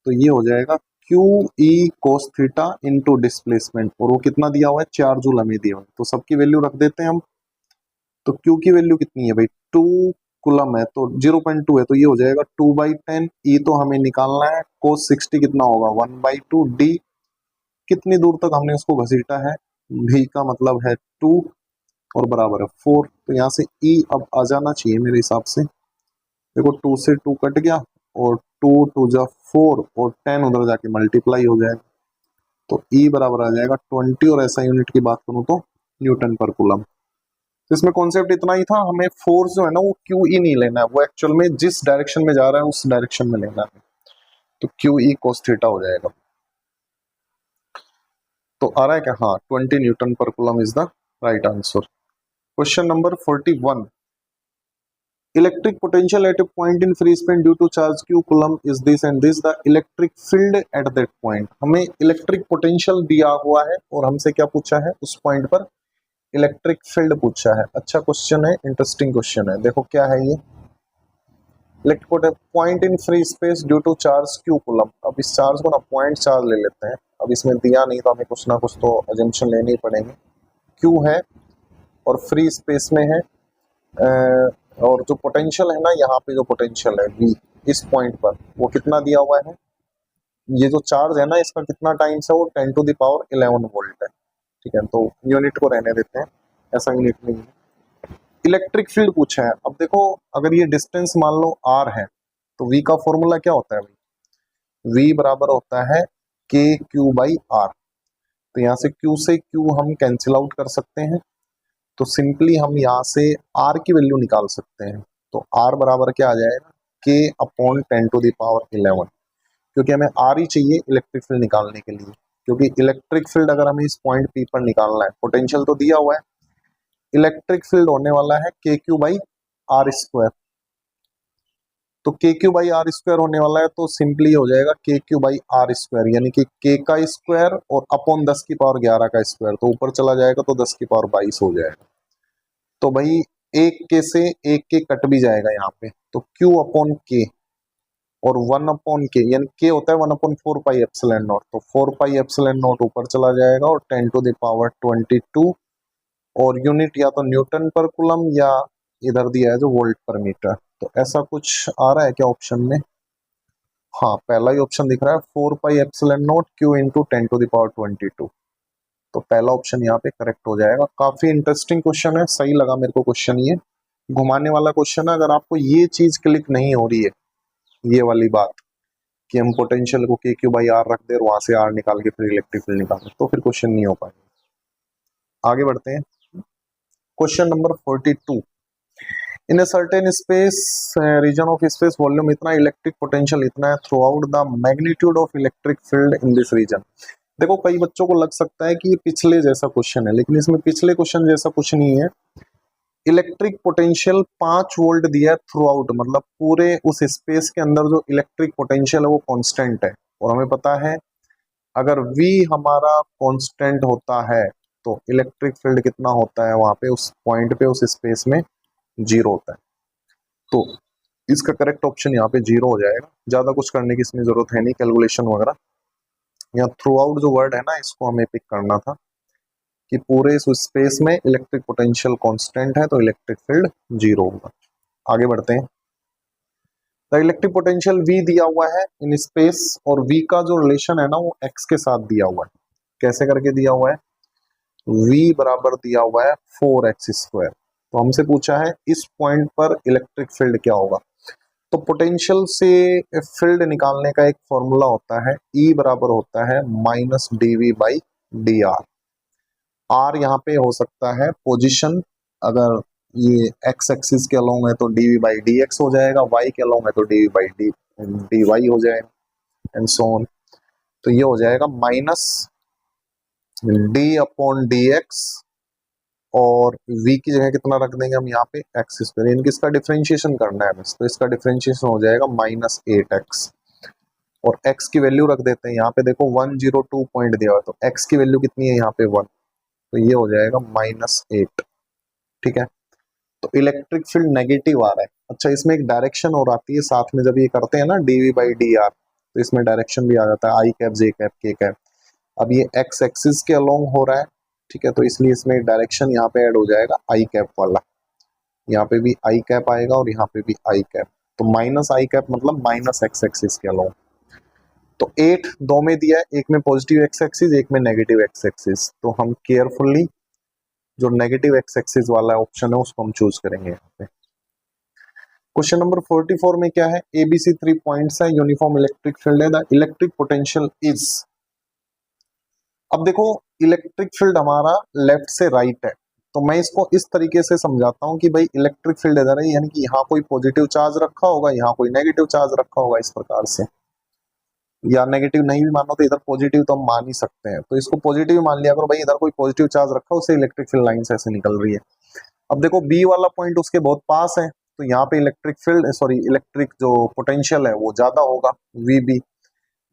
A: तो ये हो जाएगा QE cos theta into displacement, और वो कितना दिया हुआ है, 4 जूल हमें दिया हुआ है, तो सबकी वैल्यू रख देते हैं हम। तो Q की वैल्यू कितनी है भाई, 2 कूलम है, तो 0.2 है, तो ये हो जाएगा 2/10। E तो हमें निकालना है, cos 60 कितना होगा, 1/2। D कितनी दूर तक हमने उसको घसीटा है, V का मतलब है 2 और बराबर है 4, तो यहाँ से E अब आ जाना चाहिए मेरे हिसाब से। देखो 2 से 2 कट गया, और 2 2 जा 4, और 10 उधर जाके मल्टीप्लाई हो जाएगा, तो E बराबर आ जाएगा 20, और ऐसा यूनिट की बात करूं तो न्यूटन पर कूलम। तो इसमें कॉन्सेप्ट इतना ही था, हमें फोर्स जो है ना वो QE नहीं लेना है, वो एक्चुअल में जिस डायरेक्शन में जा रहा है उस डायरेक्शन में लेना है, तो QE cos थीटा हो जाएगा। तो आ रहा है क्या, हाँ 20 न्यूटन पर coulomb is the right answer. Question number 41, electric potential at a point in free space due to charge q coulomb is this and this, the electric field at that point। हमें electric potential दिया हुआ है और हमसे क्या पूछा है, उस पॉइंट पर इलेक्ट्रिक फील्ड पूछा है। अच्छा क्वेश्चन है, इंटरेस्टिंग क्वेश्चन है, देखो क्या है ये, electric point in free space due to charge q coulomb। अब इस चार्ज को ना पॉइंट चार्ज ले लेते हैं, अब इसमें दिया नहीं तो हमें कुछ ना कुछ तो अजम्पशन लेने ही पड़ेंगे। q है और फ्री स्पेस में है, और जो पोटेंशियल है ना, यहाँ पे जो पोटेंशियल है V इस पॉइंट पर, वो कितना दिया हुआ है, ये जो चार्ज है ना इसका कितना टाइम्स है, वो 10⁻11 वोल्ट है, ठीक है। तो यूनिट को रहने देते हैं, ऐसा यूनिट नहीं है। इलेक्ट्रिक फील्ड पूछा है, अब देखो अगर ये डिस्टेंस मान लो R है, तो V का फॉर्मूला क्या होता है भाई, V बराबर होता है KQ/R। तो यहाँ से Q से Q हम कैंसिल आउट कर सकते हैं, तो सिंपली हम यहाँ से R की वैल्यू निकाल सकते हैं। तो R बराबर क्या आ जाएगा, K/10⁻11, क्योंकि हमें R ही चाहिए इलेक्ट्रिक फील्ड निकालने के लिए, क्योंकि इलेक्ट्रिक फील्ड अगर हमें इस पॉइंट P पर निकालना है, पोटेंशियल तो दिया हुआ है, इलेक्ट्रिक फील्ड होने वाला है KQ/R²। तो KQ/R² होने वाला है, तो सिंपली हो जाएगा KQ/R², यानी कि K का स्क्वायर और अपॉन 10⁻11 का स्क्वायर, तो ऊपर चला जाएगा तो 10⁻22 हो जाएगा। तो भाई एक के से एक के कट भी जाएगा यहाँ पे, तो Q/K और 1 के यानी के होता है 1/4 पाई एप्सिलॉन नॉट, तो 4 पाई एप्सिलॉन नॉट ऊपर चला जाएगा और 10⁻22 और यूनिट या तो न्यूटन पर कूलम या इधर दिया है जो वोल्ट पर मीटर। तो ऐसा कुछ आ रहा है क्या ऑप्शन में? हाँ, पहला ही ऑप्शन दिख रहा है 4 pi epsilon not Q into 10⁻22। तो पहला ऑप्शन यहाँ पे करेक्ट हो जाएगा। काफी इंटरेस्टिंग क्वेश्चन है, सही लगा मेरे को क्वेश्चन, ये घुमाने वाला क्वेश्चन है। अगर आपको ये चीज क्लिक नहीं हो रही है, ये वाली बात कि हम पोटेंशियल को के क्यू बाई आर रख दे और वहां से आर निकाल के फिर इलेक्ट्रिक फील्ड निकाल, तो फिर क्वेश्चन नहीं हो पाएगा। आगे बढ़ते हैं। Question number 42, in a certain space region of space volume इतना, इलेक्ट्रिक पोटेंशियल इतना है, throughout the magnitude of electric field in this region. देखो कई बच्चों को लग सकता है कि ये पिछले जैसा क्वेश्चन है, लेकिन इसमें पिछले क्वेश्चन जैसा कुछ नहीं है। इलेक्ट्रिक पोटेंशियल 5 वोल्ट दिया है थ्रू आउट, मतलब पूरे उस स्पेस के अंदर जो इलेक्ट्रिक पोटेंशियल है वो कांस्टेंट है। और हमें पता है अगर V हमारा कांस्टेंट होता है तो इलेक्ट्रिक फील्ड कितना होता है वहां पे, उस पॉइंट पे, उस स्पेस में 0 होता है। तो इसका करेक्ट ऑप्शन यहाँ पे 0 हो जाएगा। ज्यादा कुछ करने की इसमें जरूरत है नहीं, कैलकुलेशन वगैरह। यहाँ थ्रू आउट जो वर्ड है ना, इसको हमें पिक करना था कि पूरे इस स्पेस में इलेक्ट्रिक पोटेंशियल कांस्टेंट है तो इलेक्ट्रिक फील्ड 0 होगा। आगे बढ़ते हैं। द इलेक्ट्रिक पोटेंशियल V दिया हुआ है इन स्पेस, और V का जो रिलेशन है ना वो x के साथ दिया हुआ है। कैसे करके दिया हुआ है? V बराबर दिया हुआ है 4x²। तो हमसे पूछा है इस पॉइंट पर इलेक्ट्रिक फील्ड क्या होगा। तो पोटेंशियल से फील्ड निकालने का एक फॉर्मूला होता है, E बराबर होता है -dV/dr। R यहाँ पे हो सकता है पोजीशन, अगर ये x एक्सिस के अलोंग है तो dV/dx हो जाएगा, y के अलोंग है तो dV/dy हो जाएगा, एंड सो ऑन। तो ये हो जाएगा -d/dx, और v की जगह कितना रख देंगे हम यहाँ पे x²। इनकी इसका डिफरेंशिएशन करना है बस, तो इसका डिफरेंशिएशन हो जाएगा -8x, और x की वैल्यू रख देते हैं यहाँ पे। देखो 102 पॉइंट दिया हुआ है, तो x की वैल्यू कितनी है यहाँ पे 1, तो ये हो जाएगा -8। ठीक है, तो इलेक्ट्रिक फील्ड नेगेटिव आ रहा है। अच्छा, इसमें एक डायरेक्शन और आती है साथ में, जब ये करते हैं ना dV/dr, तो इसमें डायरेक्शन भी आ जाता है, i cap, j cap, k cap. अब ये x एक्सिस के अलोंग हो रहा है, ठीक है, तो इसलिए इसमें डायरेक्शन यहाँ पे ऐड हो जाएगा i कैप वाला। यहाँ पे भी i कैप आएगा और यहाँ पे भी i कैप, तो -i कैप मतलब -x एक्सिस के अलोंग। तो 8 दो में दिया है, एक में पॉजिटिव x एक्सिस, एक में नेगेटिव x एक्सिस। तो हम केयरफुली जो नेगेटिव x एक्सिस वाला ऑप्शन है उसको हम चूज करेंगे यहाँ पे। क्वेश्चन नंबर 44 में क्या है? ABC 3 पॉइंट्स है, यूनिफॉर्म इलेक्ट्रिक फील्ड है, द इलेक्ट्रिक पोटेंशियल इज। अब देखो इलेक्ट्रिक फील्ड हमारा लेफ्ट से राइट है, तो मैं इसको इस तरीके से समझाता हूँ कि भाई इलेक्ट्रिक फील्ड इधर है, यानी कि यहाँ कोई पॉजिटिव चार्ज रखा होगा, यहाँ कोई नेगेटिव चार्ज रखा होगा, इस प्रकार से। या नेगेटिव नहीं भी मानो तो इधर पॉजिटिव तो हम मान ही सकते हैं, तो इसको पॉजिटिव मान लिया करो भाई, इधर कोई पॉजिटिव चार्ज रखा, उससे इलेक्ट्रिक फील्ड लाइन से ऐसे निकल रही है। अब देखो बी वाला पॉइंट उसके बहुत पास है, तो यहाँ पे इलेक्ट्रिक फील्ड इलेक्ट्रिक जो पोटेंशियल है वो ज्यादा होगा, VB।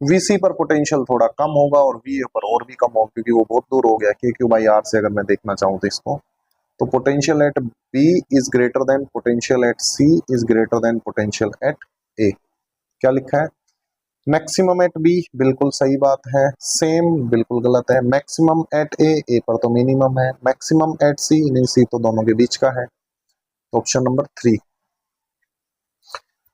A: VC पर पोटेंशियल थोड़ा कम होगा और VA पर और भी कम होगा, क्योंकि वो बहुत दूर हो गया KQ/R से। अगर मैं देखना चाहूँ तो इसको, तो potential at B is greater than potential at C is greater than potential at A। क्या लिखा है? मैक्सिमम एट B, बिल्कुल सही बात है। सेम बिल्कुल गलत है। मैक्सिमम एट A पर तो मिनिमम है। मैक्सिमम एट C, नहीं C तो दोनों के बीच का है। Option number 3।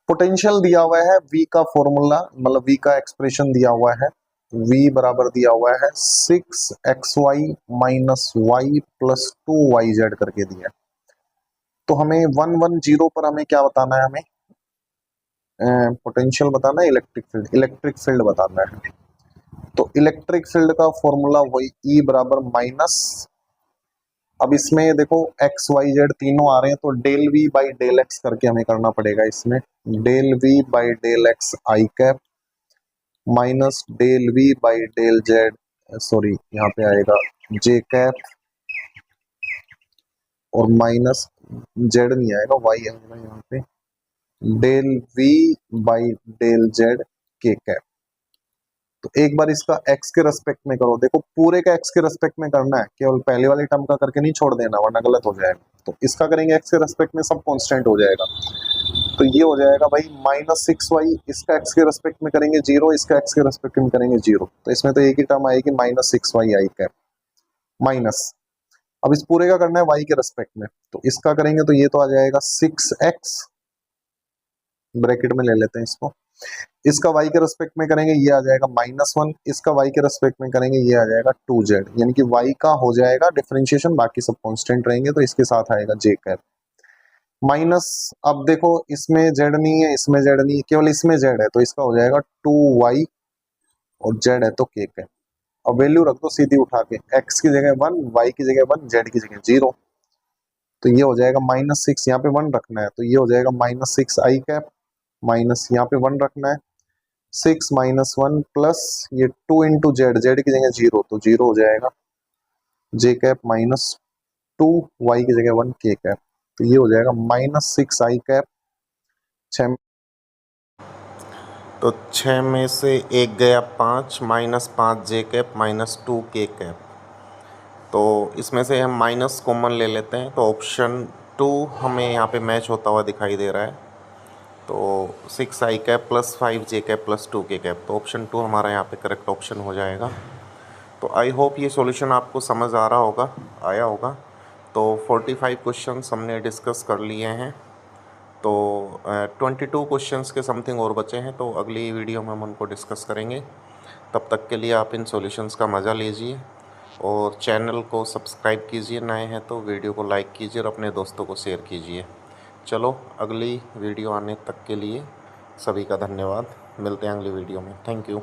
A: पोटेंशियल दिया हुआ है, V का फॉर्मूला मतलब V का एक्सप्रेशन दिया हुआ है, V बराबर दिया हुआ है 6xy minus y plus 2yz करके दिया है। तो हमें 110 पर हमें क्या बताना है? हमें पोटेंशियल बताना है, इलेक्ट्रिक फील्ड बताना है। तो इलेक्ट्रिक फील्ड का फॉर्मूला वही E बराबर माइनस, अब इसमें देखो एक्स वाई जेड तीनों आ रहे हैं, तो del V by del X करके हमें करना पड़ेगा। इसमें del V by del X I cap minus del V by del Z, sorry यहाँ पे आएगा जे कैप, और माइनस जेड नहीं आएगा, वाई आएगा यहाँ पे, del V by del Z K cap. तो एक बार इसका x के रेस्पेक्ट में करो, देखो पूरे का x के रेस्पेक्ट में करना है, केवल पहले वाली टर्म का करके नहीं छोड़ देना, वरना गलत हो जाएगा। तो इसका करेंगे x के रेस्पेक्ट में, सब कांस्टेंट हो जाएगा। तो ये हो जाएगा भाई -6y, इसका x के रेस्पेक्ट में करेंगे 0, इसका x के रेस्पेक्ट में करेंगे 0, तो इसमें तो एक ही टर्म आएगी -6y आई कैप माइनस। अब इस पूरे का करना है y के रेस्पेक्ट में, तो इसका करेंगे तो ये तो आ जाएगा 6x, ब्रैकेट में ले लेते हैं इसको, इसका y के रेस्पेक्ट में करेंगे ये आ जाएगा -1, इसका y के रेस्पेक्ट में करेंगे ये आ जाएगा 2z, यानी कि y का हो जाएगा डिफरेंशिएशन, बाकी सब कांस्टेंट रहेंगे, तो इसके साथ आएगा j कैप माइनस। अब देखो इसमें z नहीं है, इसमें z नहीं है, केवल इसमें z है, तो इसका हो जाएगा 2y और z है तो k कैप। अब वैल्यू रख दो सीधी उठा के, x की जगह 1, y की जगह 1, z की जगह 0, तो ये हो जाएगा -6, यहाँ पे 1 रखना है, तो ये हो जाएगा -6 आई कैप माइनस, यहाँ पे 1 रखना है, 6 - 1 प्लस ये 2 इंटू जेड, जेड की जगह 0, तो 0 हो जाएगा जे कैप -2, वाई की जगह 1 के कैप, तो ये हो जाएगा -6 आई कैप 6,
B: तो 6 में से एक गया 5, -5 जे कैप -2 के कैप, तो इसमें से हम माइनस कॉमन ले लेते हैं, तो ऑप्शन 2 हमें यहाँ पे मैच होता हुआ दिखाई दे रहा है। तो 6 आई कैप प्लस 5 जे कैप प्लस 2 के कैप, तो ऑप्शन 2 हमारा यहाँ पे करेक्ट ऑप्शन हो जाएगा। तो आई होप ये सॉल्यूशन आपको समझ आ रहा होगा, आया होगा। तो 45 क्वेश्चंस हमने डिस्कस कर लिए हैं, तो 22 क्वेश्चंस के समथिंग और बचे हैं, तो अगली वीडियो में हम उनको डिस्कस करेंगे। तब तक के लिए आप इन सॉल्यूशंस का मज़ा लीजिए और चैनल को सब्सक्राइब कीजिए, नए हैं तो वीडियो को लाइक कीजिए और अपने दोस्तों को शेयर कीजिए। चलो अगली वीडियो आने तक के लिए सभी का धन्यवाद, मिलते हैं अगली वीडियो में, थैंक यू।